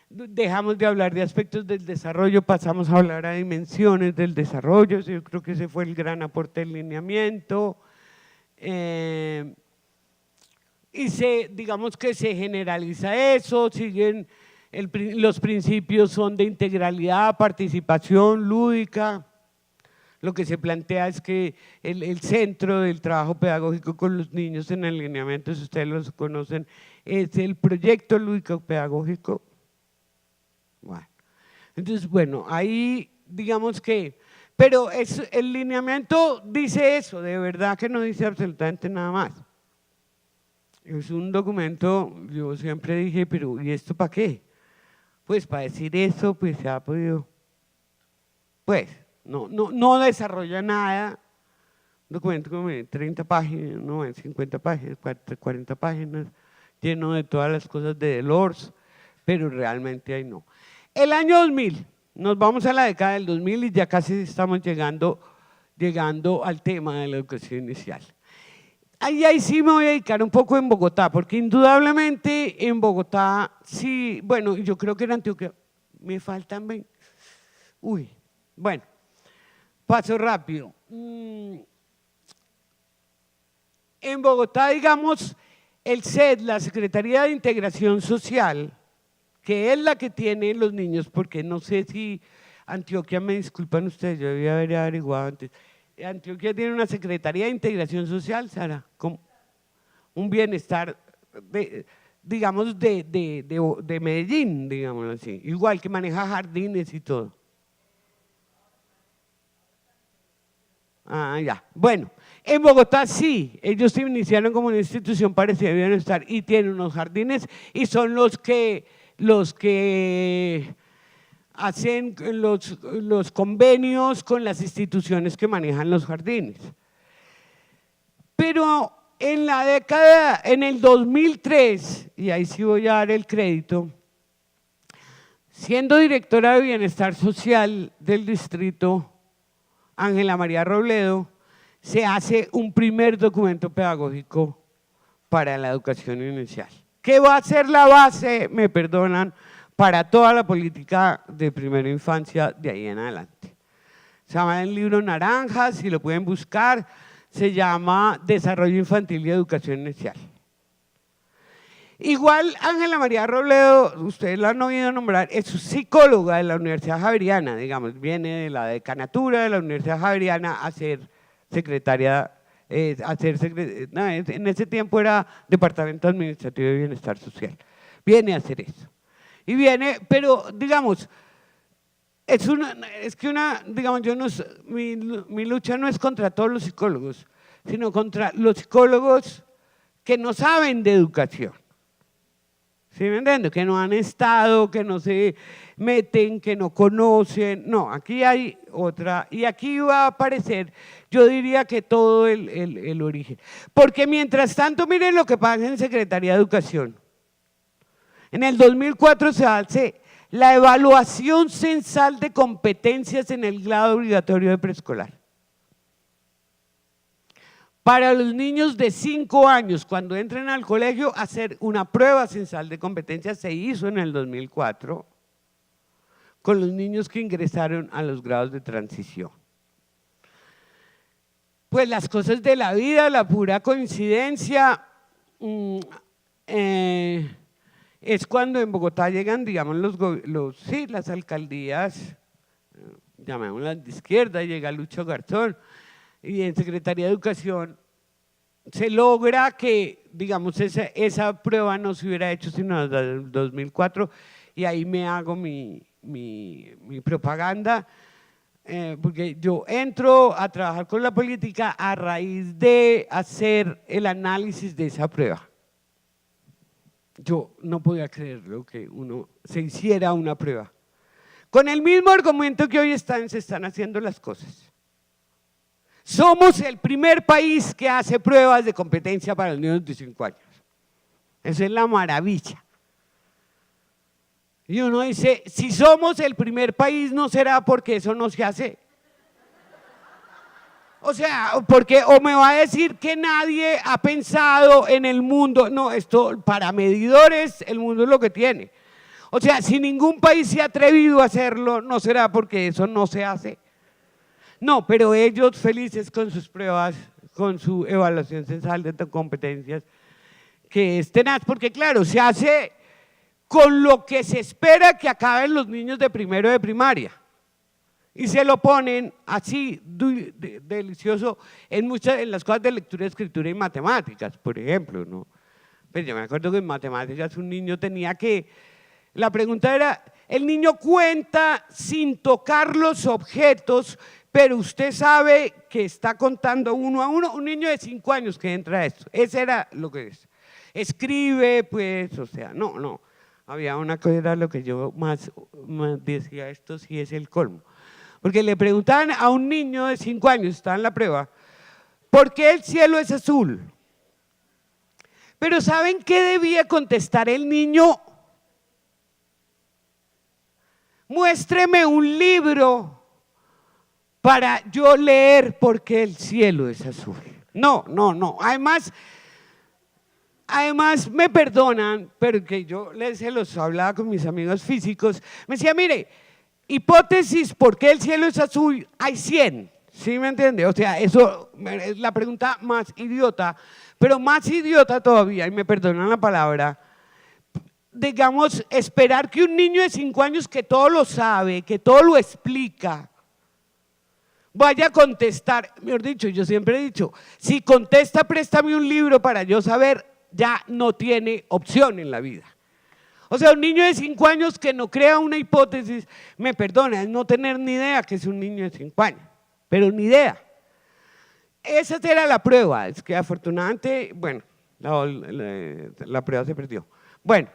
Dejamos de hablar de aspectos del desarrollo, pasamos a hablar a dimensiones del desarrollo. Yo creo que ese fue el gran aporte del lineamiento. Y digamos que se generaliza eso, siguen los principios son de integralidad, participación lúdica. Lo que se plantea es que el centro del trabajo pedagógico con los niños en el lineamiento, si ustedes los conocen, es el proyecto lúdico pedagógico. Bueno, entonces, bueno, ahí digamos que, pero el lineamiento dice eso, de verdad que no dice absolutamente nada más. Es un documento, yo siempre dije, pero ¿y esto para qué? Pues para decir eso, pues se ha podido, pues no desarrolla nada. Un documento como de 30 páginas, no, de 50 páginas, 40 páginas, lleno de todas las cosas de Delors, pero realmente ahí no. El año 2000, nos vamos a la década del 2000 y ya casi estamos llegando al tema de la educación inicial. Ahí sí me voy a dedicar un poco en Bogotá, porque indudablemente en Bogotá, sí, bueno, yo creo que en Antioquia me faltan 20. Uy, bueno, paso rápido. En Bogotá, digamos, el SED, la Secretaría de Integración Social, que es la que tienen los niños, porque no sé si Antioquia, me disculpan ustedes, yo debía haber averiguado antes. Antioquia tiene una Secretaría de Integración Social, Sara, como un bienestar, digamos, de Medellín, digámoslo así, igual que maneja jardines y todo. Ah, ya. Bueno, en Bogotá sí, ellos se iniciaron como una institución parecida de bienestar y tienen unos jardines y son los que hacen los convenios con las instituciones que manejan los jardines. Pero en el 2003, y ahí sí voy a dar el crédito, siendo directora de Bienestar Social del distrito, Ángela María Robledo, se hace un primer documento pedagógico para la educación inicial, que va a ser la base, me perdonan, para toda la política de primera infancia de ahí en adelante. Se llama el libro Naranja, si lo pueden buscar, se llama Desarrollo Infantil y Educación Inicial. Igual Ángela María Robledo, ustedes la han oído nombrar, es psicóloga de la Universidad Javeriana, digamos, viene de la decanatura de la Universidad Javeriana a ser secretaria, en ese tiempo era Departamento Administrativo de Bienestar Social, viene a hacer eso. Y viene, pero digamos, digamos, mi lucha no es contra todos los psicólogos, sino contra los psicólogos que no saben de educación. ¿Sí me entiendo? Que no han estado, que no se meten, que no conocen. No, aquí hay otra. Y aquí va a aparecer, yo diría que todo el origen. Porque mientras tanto, miren lo que pasa en Secretaría de Educación. En el 2004 se hace la evaluación censal de competencias en el grado obligatorio de preescolar. Para los niños de 5 años, cuando entren al colegio, hacer una prueba censal de competencias se hizo en el 2004 con los niños que ingresaron a los grados de transición. Pues las cosas de la vida, la pura coincidencia, es cuando en Bogotá llegan, digamos, las alcaldías, llamémoslas de izquierda, llega Lucho Garzón, y en Secretaría de Educación se logra que, digamos, esa prueba no se hubiera hecho sino en el 2004, y ahí me hago mi propaganda, porque yo entro a trabajar con la política a raíz de hacer el análisis de esa prueba. Yo no podía creerlo que uno se hiciera una prueba. Con el mismo argumento que hoy se están haciendo las cosas. Somos el primer país que hace pruebas de competencia para los niños de 5 años. Eso es la maravilla. Y uno dice, si somos el primer país, ¿no será porque eso no se hace? O sea, porque o me va a decir que nadie ha pensado en el mundo, no, esto para medidores el mundo es lo que tiene. O sea, si ningún país se ha atrevido a hacerlo, ¿no será porque eso no se hace? No, pero ellos felices con sus pruebas, con su evaluación censal de competencias, que es tenaz, porque claro, se hace con lo que se espera que acaben los niños de primero de primaria. Y se lo ponen así, delicioso, en las cosas de lectura, escritura y matemáticas, por ejemplo, ¿no? Pues yo me acuerdo que en matemáticas un niño tenía que, la pregunta era, el niño cuenta sin tocar los objetos, pero usted sabe que está contando uno a uno, un niño de 5 años que entra a esto, ese era lo que es. Escribe, pues, o sea, no, había una cosa, era lo que yo más decía, esto sí es el colmo. Porque le preguntaban a un niño de 5 años, está en la prueba, ¿por qué el cielo es azul? Pero ¿saben qué debía contestar el niño? Muéstreme un libro para yo leer por qué el cielo es azul. No, además me perdonan, pero que yo se los hablaba con mis amigos físicos, me decía, mire, hipótesis, ¿por qué el cielo es azul? Hay 100, ¿sí me entiende? O sea, eso es la pregunta más idiota, pero más idiota todavía, y me perdonan la palabra, digamos, esperar que un niño de 5 años que todo lo sabe, que todo lo explica, vaya a contestar, mejor dicho, yo siempre he dicho, si contesta, préstame un libro para yo saber, ya no tiene opción en la vida. O sea, un niño de 5 años que no crea una hipótesis, me perdona, es no tener ni idea que es un niño de 5 años, pero ni idea. Esa era la prueba, es que afortunadamente, bueno, la prueba se perdió. Bueno,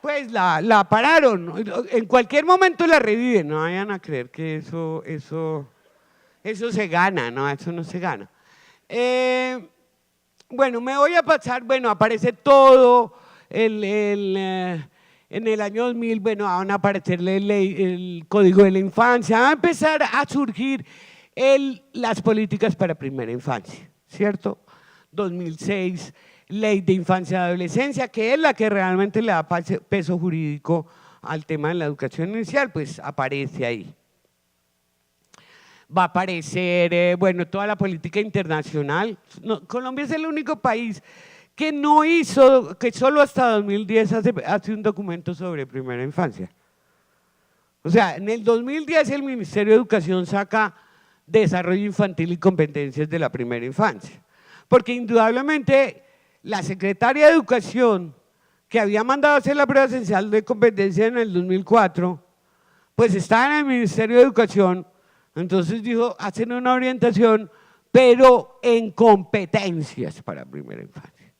pues la pararon, en cualquier momento la reviven, no vayan a creer que eso se gana, no, eso no se gana. Bueno, me voy a pasar, bueno, aparece todo, en el año 2000, bueno, van a aparecer el Código de la Infancia, va a empezar a surgir las políticas para primera infancia, ¿cierto? 2006, Ley de Infancia y Adolescencia, que es la que realmente le da peso jurídico al tema de la educación inicial, pues aparece ahí. Va a aparecer, bueno, toda la política internacional. No, Colombia es el único país que no hizo, que solo hasta 2010 hace un documento sobre primera infancia. O sea, en el 2010 el Ministerio de Educación saca Desarrollo Infantil y Competencias de la Primera Infancia, porque indudablemente la secretaria de Educación que había mandado hacer la prueba censal de competencia en el 2004, pues estaba en el Ministerio de Educación, entonces dijo, hacen una orientación, pero en competencias para primera infancia.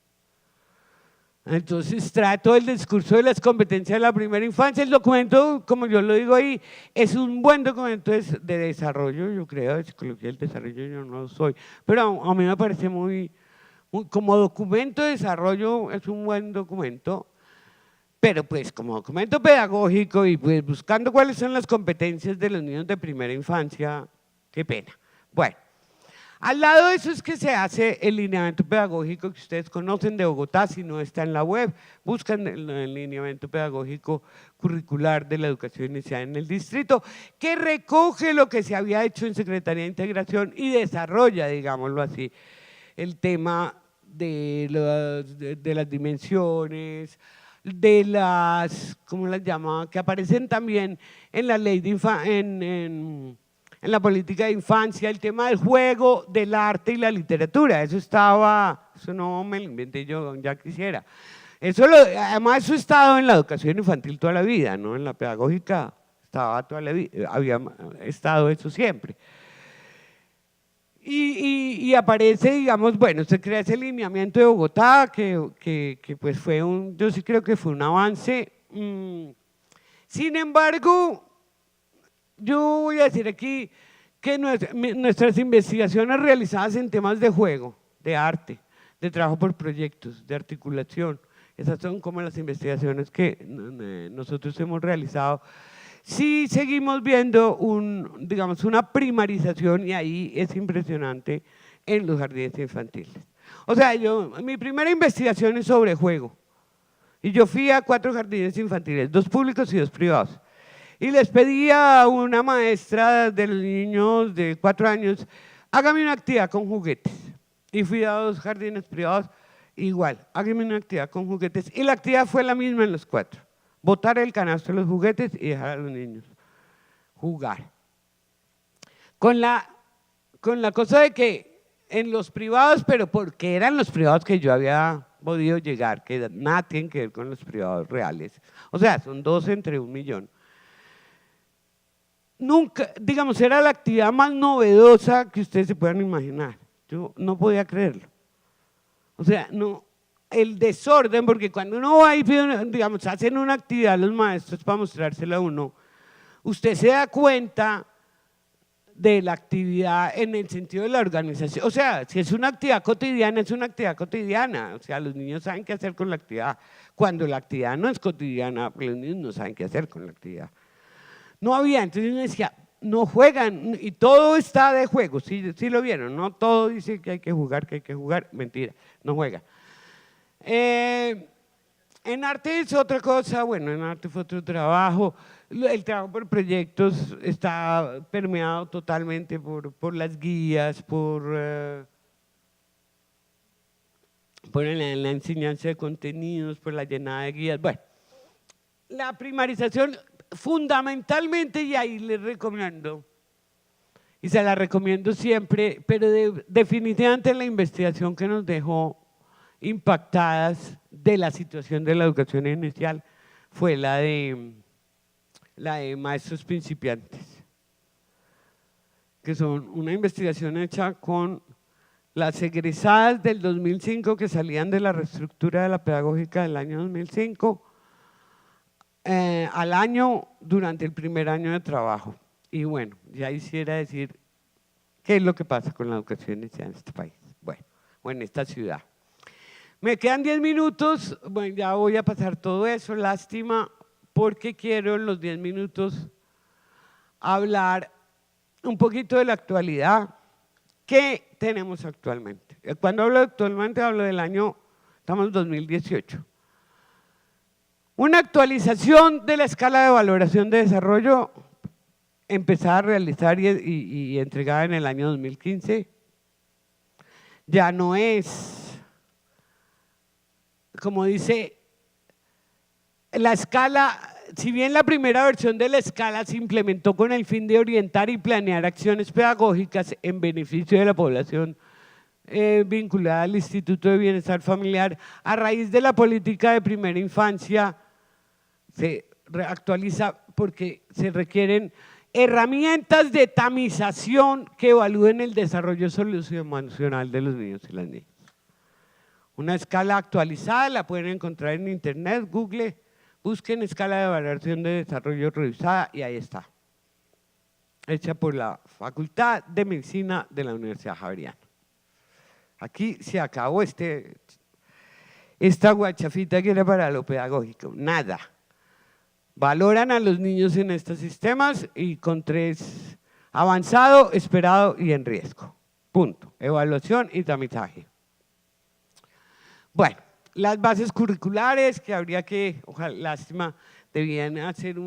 Entonces trae todo el discurso de las competencias de la primera infancia. El documento, como yo lo digo ahí, es un buen documento de desarrollo, yo creo, de psicología del desarrollo yo no lo soy, pero a mí me parece como documento de desarrollo es un buen documento, pero pues como documento pedagógico y pues buscando cuáles son las competencias de los niños de primera infancia, qué pena. Bueno. Al lado de eso es que se hace el lineamiento pedagógico que ustedes conocen de Bogotá, si no está en la web, buscan el lineamiento pedagógico curricular de la educación inicial en el distrito, que recoge lo que se había hecho en Secretaría de Integración y desarrolla, digámoslo así, el tema de las dimensiones, de las, ¿cómo las llama?, que aparecen también en la ley de en la política de infancia, el tema del juego, del arte y la literatura. Eso no me lo inventé yo, ya quisiera. Además, eso ha estado en la educación infantil toda la vida, ¿no? En la pedagógica estaba toda la vida, había estado eso siempre. Y aparece, digamos, bueno, se crea ese lineamiento de Bogotá, que pues yo sí creo que fue un avance. Sin embargo, yo voy a decir aquí que nuestras investigaciones realizadas en temas de juego, de arte, de trabajo por proyectos, de articulación, esas son como las investigaciones que nosotros hemos realizado. Sí seguimos viendo digamos, una primarización y ahí es impresionante en los jardines infantiles. O sea, mi primera investigación es sobre juego y yo fui a 4 jardines infantiles, 2 públicos y 2 privados. Y les pedí a una maestra de los niños de 4 años, hágame una actividad con juguetes. Y fui a 2 jardines privados, igual, hágame una actividad con juguetes. Y la actividad fue la misma en los 4. Botar el canasto de los juguetes y dejar a los niños jugar. Con la cosa de que en los privados, pero porque eran los privados que yo había podido llegar, que nada tienen que ver con los privados reales. O sea, son 2 entre 1 millón. Nunca, digamos, era la actividad más novedosa que ustedes se puedan imaginar. Yo no podía creerlo. O sea, no, el desorden, porque cuando uno va y pide, digamos, hacen una actividad los maestros para mostrársela a uno, usted se da cuenta de la actividad en el sentido de la organización. O sea, si es una actividad cotidiana, es una actividad cotidiana. O sea, los niños saben qué hacer con la actividad. Cuando la actividad no es cotidiana, los niños no saben qué hacer con la actividad. No había, entonces uno decía, no juegan, y todo está de juego, sí lo vieron, no todo dice que hay que jugar, mentira, no juega. En arte es otra cosa, bueno, en arte fue otro trabajo, el trabajo por proyectos está permeado totalmente por las guías, por la enseñanza de contenidos, por la llenada de guías, bueno, la primarización fundamentalmente, y ahí les recomiendo, y se la recomiendo siempre, pero definitivamente la investigación que nos dejó impactadas de la situación de la educación inicial fue la de maestros principiantes, que son una investigación hecha con las egresadas del 2005 que salían de la reestructura de la pedagógica del año 2005, al año durante el primer año de trabajo. Y bueno, ya quisiera decir qué es lo que pasa con la educación inicial en este país, bueno, o en esta ciudad. Me quedan 10 minutos, bueno, ya voy a pasar todo eso, lástima, porque quiero en los 10 minutos hablar un poquito de la actualidad que tenemos actualmente. Cuando hablo actualmente hablo del año, estamos en 2018. Una actualización de la escala de valoración de desarrollo empezada a realizar y entregada en el año 2015. Ya no es, como dice, la escala, si bien la primera versión de la escala se implementó con el fin de orientar y planear acciones pedagógicas en beneficio de la población vinculada al Instituto de Bienestar Familiar, a raíz de la política de primera infancia, se actualiza porque se requieren herramientas de tamización que evalúen el desarrollo socioemocional de los niños y las niñas. una escala actualizada, la pueden encontrar en internet, Google, busquen escala de evaluación de desarrollo revisada y ahí está. Hecha por la Facultad de Medicina de la Universidad Javeriana. Aquí se acabó esta guachafita que era para lo pedagógico, nada. Valoran a los niños en estos sistemas y con 3, avanzado, esperado y en riesgo. Punto. Evaluación y tamizaje. Bueno, las bases curriculares que habría que, ojalá, lástima, debían hacer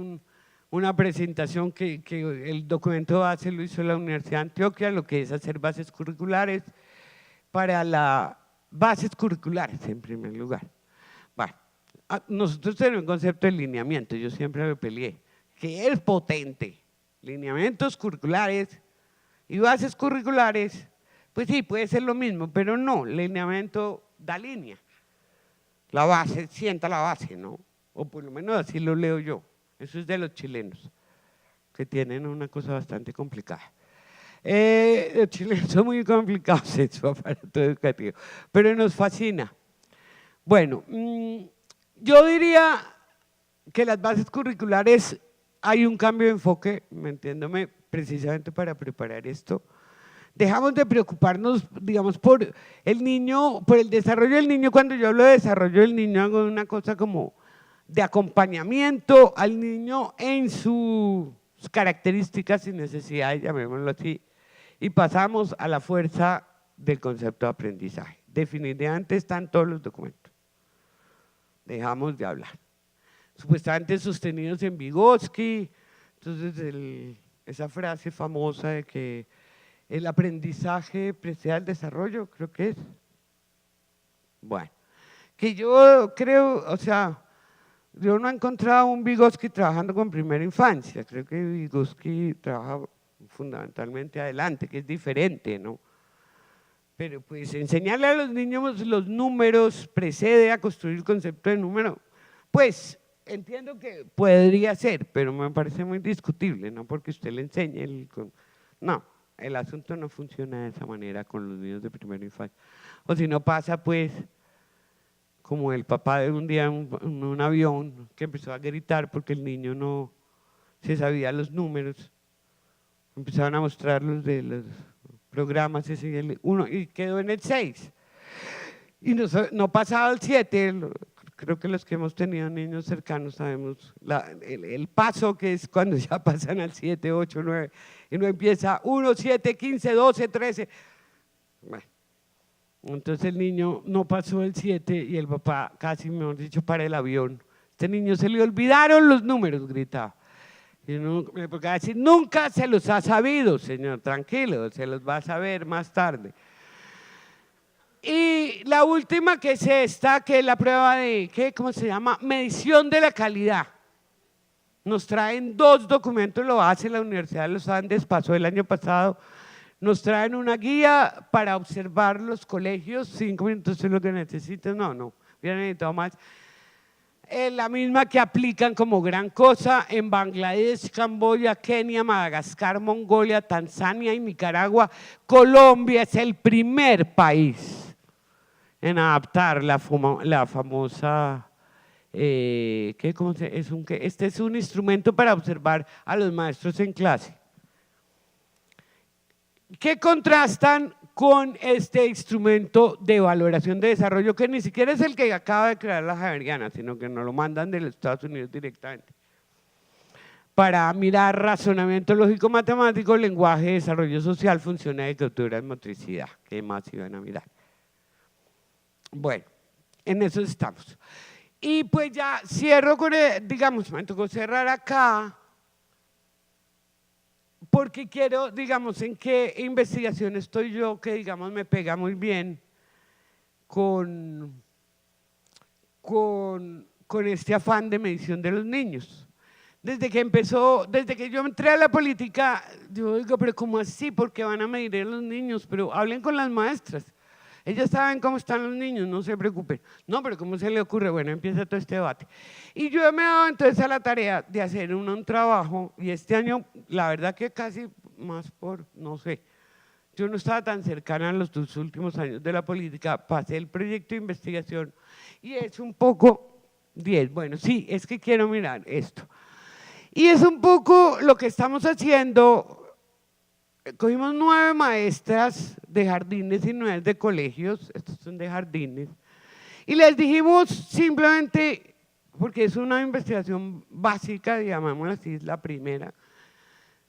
una presentación que el documento base lo hizo la Universidad de Antioquia, lo que es hacer bases curriculares para las bases curriculares en primer lugar. Bueno, nosotros tenemos un concepto de lineamiento, yo siempre me peleé, que es potente. Lineamientos curriculares y bases curriculares, pues sí, puede ser lo mismo, pero no, lineamiento da línea. La base, sienta la base, ¿no? O por lo menos así lo leo yo. Eso es de los chilenos, que tienen una cosa bastante complicada. Los chilenos son muy complicados en su aparato educativo, pero nos fascina. Bueno, yo diría que las bases curriculares hay un cambio de enfoque, me entiéndome, precisamente para preparar esto. Dejamos de preocuparnos, digamos, por el niño, por el desarrollo del niño. Cuando yo hablo de desarrollo del niño, hago una cosa como de acompañamiento al niño en sus características y necesidades, llamémoslo así, y pasamos a la fuerza del concepto de aprendizaje. Definitivamente están todos los documentos. Dejamos de hablar. Supuestamente sostenidos en Vygotsky, entonces esa frase famosa de que el aprendizaje precede al desarrollo, creo que es. Bueno, que yo creo, o sea, yo no he encontrado un Vygotsky trabajando con primera infancia, creo que Vygotsky trabaja fundamentalmente adelante, que es diferente, ¿no? Pero pues enseñarle a los niños los números precede a construir el concepto de número, pues entiendo que podría ser, pero me parece muy discutible, no porque usted le enseñe, no, el asunto no funciona de esa manera con los niños de primera infancia. O si no pasa pues como el papá de un día en un avión que empezó a gritar porque el niño no se sabía los números, empezaron a mostrarlos de los programas y quedó en el 6 y no pasaba al 7. Creo que los que hemos tenido niños cercanos sabemos el paso que es cuando ya pasan al 7, 8, 9 y no empieza 1, 7, 15, 12, 13. Bueno, entonces el niño no pasó el 7 y el papá casi, mejor dicho, para el avión. Este niño se le olvidaron los números, gritaba. Y uno me podía decir, nunca se los ha sabido, señor, tranquilo, se los va a saber más tarde. Y la última que es esta, que es la prueba de, ¿cómo se llama? Medición de la calidad. Nos traen 2 documentos, lo hace la Universidad de los Andes, pasó el año pasado. Nos traen una guía para observar los colegios, 5 minutos es lo que necesitan, no, hubieran necesitado más. La misma que aplican como gran cosa en Bangladesh, Camboya, Kenia, Madagascar, Mongolia, Tanzania y Nicaragua. Colombia es el primer país en adaptar la famosa, este es un instrumento para observar a los maestros en clase. ¿Qué contrastan con este instrumento de valoración de desarrollo que ni siquiera es el que acaba de crear la Javeriana, sino que nos lo mandan de los Estados Unidos directamente? Para mirar razonamiento lógico-matemático, lenguaje, desarrollo social, funciones de cultura y motricidad. ¿Qué más iban a mirar? Bueno, en eso estamos. Y pues ya cierro con, digamos, me tocó cerrar acá, porque quiero, digamos, en qué investigación estoy yo que, digamos, me pega muy bien con este afán de medición de los niños. Desde que yo entré a la política, yo digo, pero ¿cómo así? ¿Por qué van a medir a los niños? Pero hablen con las maestras. Ellas saben cómo están los niños, no se preocupen. No, pero ¿cómo se le ocurre? Bueno, empieza todo este debate. Y yo me he dado entonces a la tarea de hacer un trabajo, y este año, la verdad que casi más por, no sé, yo no estaba tan cercana en los 2 últimos años de la política, pasé el proyecto de investigación y es un poco 10. Bueno, sí, es que quiero mirar esto. Y es un poco lo que estamos haciendo. Cogimos 9 maestras de jardines y 9 de colegios, estos son de jardines, y les dijimos simplemente, porque es una investigación básica, llamémosla así, es la primera,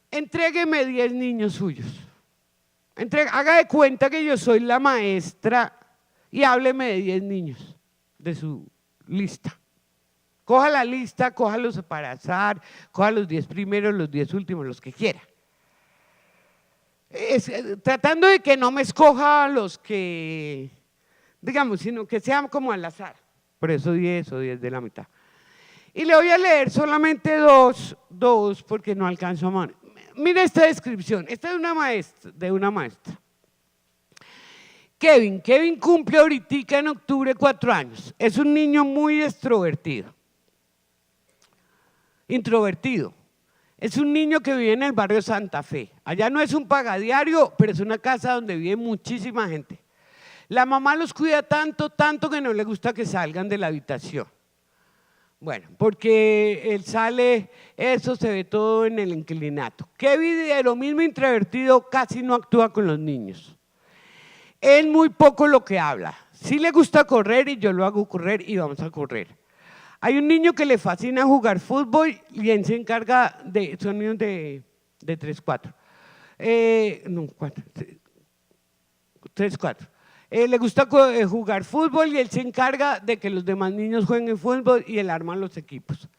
entrégueme 10 niños suyos. Haga de cuenta que yo soy la maestra y hábleme de 10 niños de su lista. Coja la lista, cójalos para azar, coja los 10 primeros, los 10 últimos, los que quiera. Tratando de que no me escoja los que, digamos, sino que sean como al azar. Por eso 10 o 10 de la mitad. Y le voy a leer solamente dos porque no alcanzo a mano. Mira esta descripción, esta es de una maestra. Kevin cumple ahorita en octubre 4 años. Es un niño muy introvertido. Es un niño que vive en el barrio Santa Fe. Allá no es un pagadiario, pero es una casa donde vive muchísima gente. La mamá los cuida tanto que no le gusta que salgan de la habitación. Bueno, porque él sale, eso se ve todo en el inclinato. Kevin, de lo mismo introvertido, casi no actúa con los niños. Él muy poco lo que habla. Sí le gusta correr y yo lo hago correr y vamos a correr. Hay un niño que le fascina jugar fútbol y él se encarga de, son niños de 3, 4. No, 4, 3, 4. Le gusta jugar fútbol y él se encarga de que los demás niños jueguen fútbol y él arma los equipos.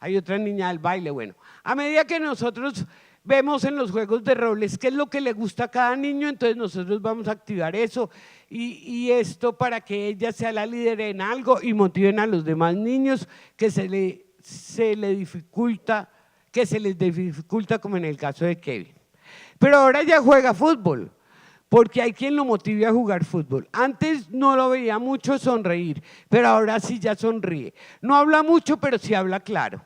Hay otra niña del baile, bueno. A medida que nosotros vemos en los juegos de roles qué es lo que le gusta a cada niño, entonces nosotros vamos a activar eso y esto para que ella sea la líder en algo y motiven a los demás niños que se les dificulta como en el caso de Kevin. Pero ahora ya juega fútbol. Porque hay quien lo motive a jugar fútbol. Antes no lo veía mucho sonreír, pero ahora sí ya sonríe. No habla mucho, pero sí habla claro.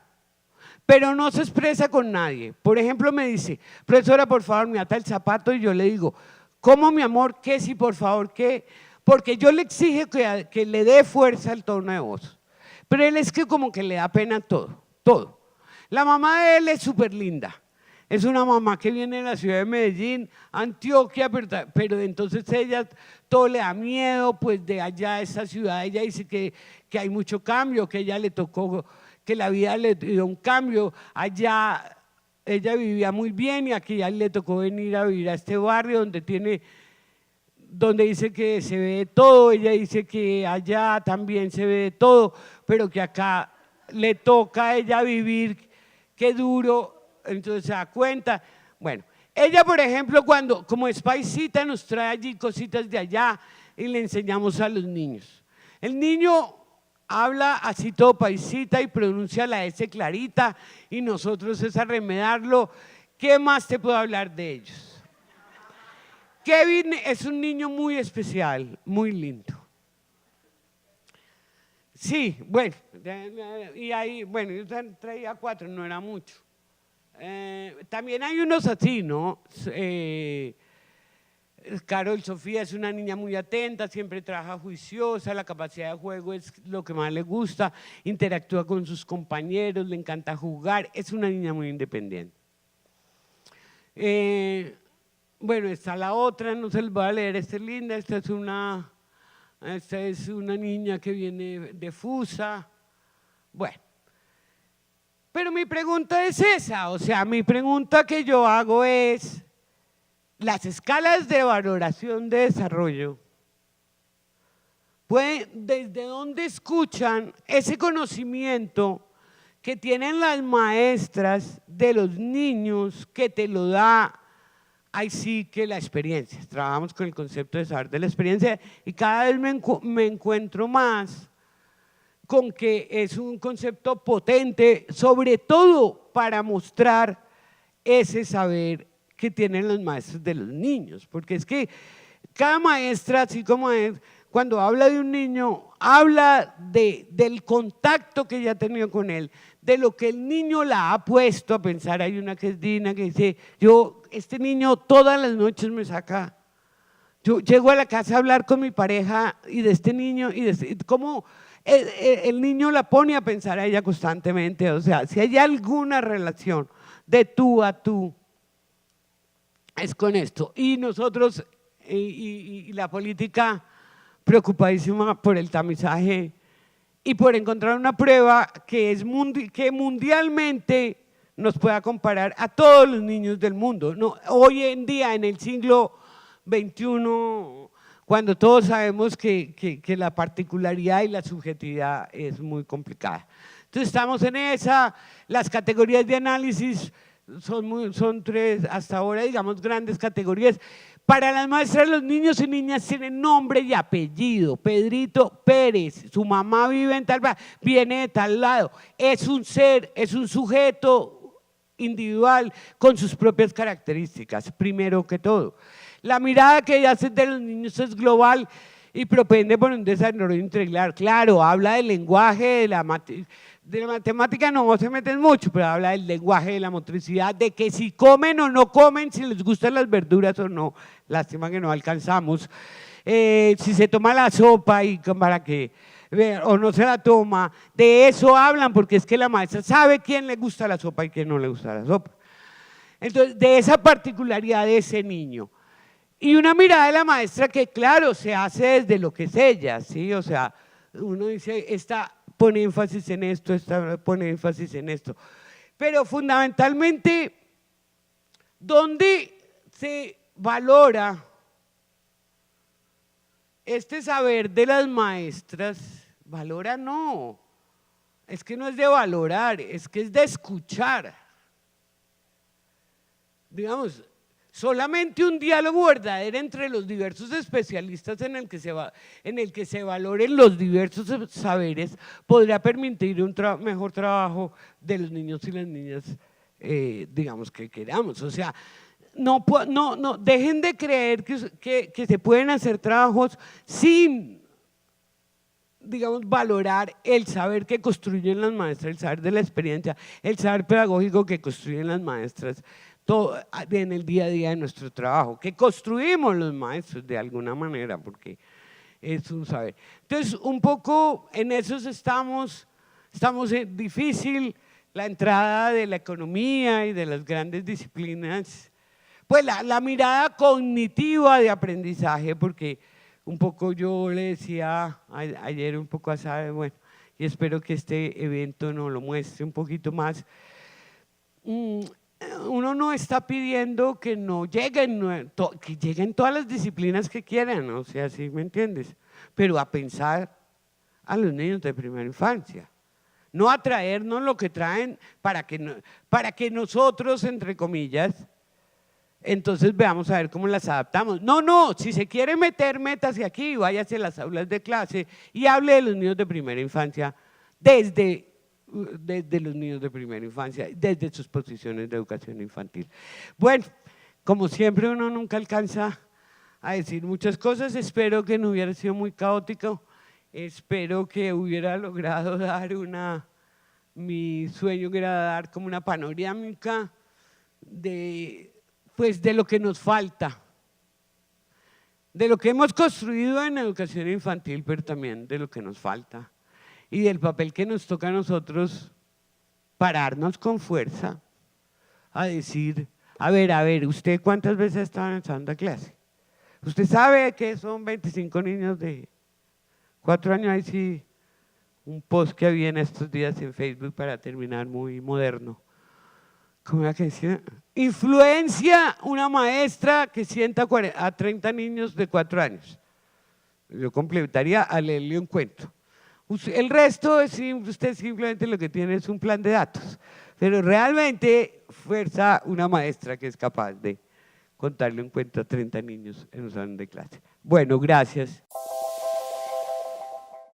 Pero no se expresa con nadie. Por ejemplo, me dice, profesora, por favor, me ata el zapato, y yo le digo, ¿cómo, mi amor? ¿Qué? Sí, por favor, ¿qué? Porque yo le exijo que le dé fuerza al tono de voz. Pero él es que como que le da pena todo. La mamá de él es súper linda. Es una mamá que viene de la ciudad de Medellín, Antioquia, pero entonces ella todo le da miedo, pues de allá, esa ciudad, ella dice que hay mucho cambio, que ella le tocó, que la vida le dio un cambio. Allá ella vivía muy bien y aquí ya le tocó venir a vivir a este barrio donde dice que se ve de todo. Ella dice que allá también se ve de todo, pero que acá le toca a ella vivir, qué duro. Entonces se da cuenta. Bueno, ella, por ejemplo, como es paisita, nos trae allí cositas de allá y le enseñamos a los niños. El niño habla así todo paisita y pronuncia la S clarita y nosotros es a remedarlo. ¿Qué más te puedo hablar de ellos? Kevin es un niño muy especial, muy lindo. Sí, bueno, y ahí, bueno, yo traía 4, no era mucho. También hay unos así, ¿no? Carol Sofía es una niña muy atenta, siempre trabaja juiciosa, la capacidad de juego es lo que más le gusta, interactúa con sus compañeros, le encanta jugar, es una niña muy independiente. Bueno, está la otra, no se les voy a leer, esta es linda, esta es una niña que viene de Fusa. Bueno. Pero mi pregunta es esa, o sea, mi pregunta que yo hago es, las escalas de valoración de desarrollo, ¿desde dónde escuchan ese conocimiento que tienen las maestras de los niños que te lo da, ahí sí que la experiencia? Trabajamos con el concepto de saber de la experiencia y cada vez me encuentro más con que es un concepto potente, sobre todo para mostrar ese saber que tienen los maestros de los niños, porque es que cada maestra, así como es, cuando habla de un niño, habla del contacto que ella ha tenido con él, de lo que el niño la ha puesto a pensar. Hay una que es Dina que dice, este niño todas las noches me saca Yo llego a la casa a hablar con mi pareja y de este niño y de cómo el niño la pone a pensar a ella constantemente. O sea, si hay alguna relación de tú a tú, es con esto. Y nosotros, y la política preocupadísima por el tamizaje y por encontrar una prueba que, que mundialmente nos pueda comparar a todos los niños del mundo. No, hoy en día, en el siglo XXI, cuando todos sabemos que la particularidad y la subjetividad es muy complicada. Entonces estamos en esa, las categorías de análisis son tres hasta ahora, digamos, grandes categorías. Para las maestras, los niños y niñas tienen nombre y apellido. Pedrito Pérez, su mamá vive en tal, viene de tal lado. Es un ser, es un sujeto individual con sus propias características, primero que todo. La mirada que ella hace de los niños es global y propende por un desarrollo integral. Claro, habla del lenguaje, de la matemática no se meten mucho, pero habla del lenguaje, de la motricidad, de que si comen o no comen, si les gustan las verduras o no. Lástima que no alcanzamos. Si se toma la sopa y para qué, o no se la toma, de eso hablan, porque es que la maestra sabe quién le gusta la sopa y quién no le gusta la sopa. Entonces, de esa particularidad de ese niño. Y una mirada de la maestra que, claro, se hace desde lo que es ella, ¿sí? O sea, uno dice, esta pone énfasis en esto, esta pone énfasis en esto. Pero fundamentalmente, ¿dónde se valora este saber de las maestras? Valora no, es que no es de valorar, es que es de escuchar. Digamos, solamente un diálogo verdadero entre los diversos especialistas en el que se valoren los diversos saberes podrá permitir un mejor trabajo de los niños y las niñas, digamos, que queramos. O sea, no, dejen de creer que se pueden hacer trabajos sin, digamos, valorar el saber que construyen las maestras, el saber de la experiencia, el saber pedagógico que construyen las maestras en el día a día de nuestro trabajo, que construimos los maestros de alguna manera, porque es un saber. Entonces, un poco en esos estamos difícil la entrada de la economía y de las grandes disciplinas, pues la mirada cognitiva de aprendizaje, porque un poco yo le decía ayer un poco a Sabe, bueno, y espero que este evento nos lo muestre un poquito más. Uno no está pidiendo que no lleguen, que lleguen todas las disciplinas que quieran, o sea, ¿sí me entiendes? Pero a pensar a los niños de primera infancia, no a traernos lo que traen para que nosotros, entre comillas, entonces veamos a ver cómo las adaptamos. No, si se quiere meter, métase aquí, váyase a las aulas de clase y hable de los niños de primera infancia desde los niños de primera infancia, desde sus posiciones de educación infantil. Bueno, como siempre uno nunca alcanza a decir muchas cosas, espero que no hubiera sido muy caótico, espero que hubiera logrado dar mi sueño que era dar como una panorámica de lo que nos falta, de lo que hemos construido en educación infantil, pero también de lo que nos falta y del papel que nos toca a nosotros pararnos con fuerza a decir, a ver, ¿usted cuántas veces ha estado en Santa clase? ¿Usted sabe que son 25 niños de 4 años? Ahí sí, un post que había en estos días en Facebook para terminar muy moderno. ¿Cómo era que decía? Influencia una maestra que sienta a 30 niños de 4 años. Yo completaría a leerle un cuento. El resto, usted simplemente lo que tiene es un plan de datos, pero realmente fuerza una maestra que es capaz de contarle un cuento a 30 niños en un salón de clase. Bueno, gracias.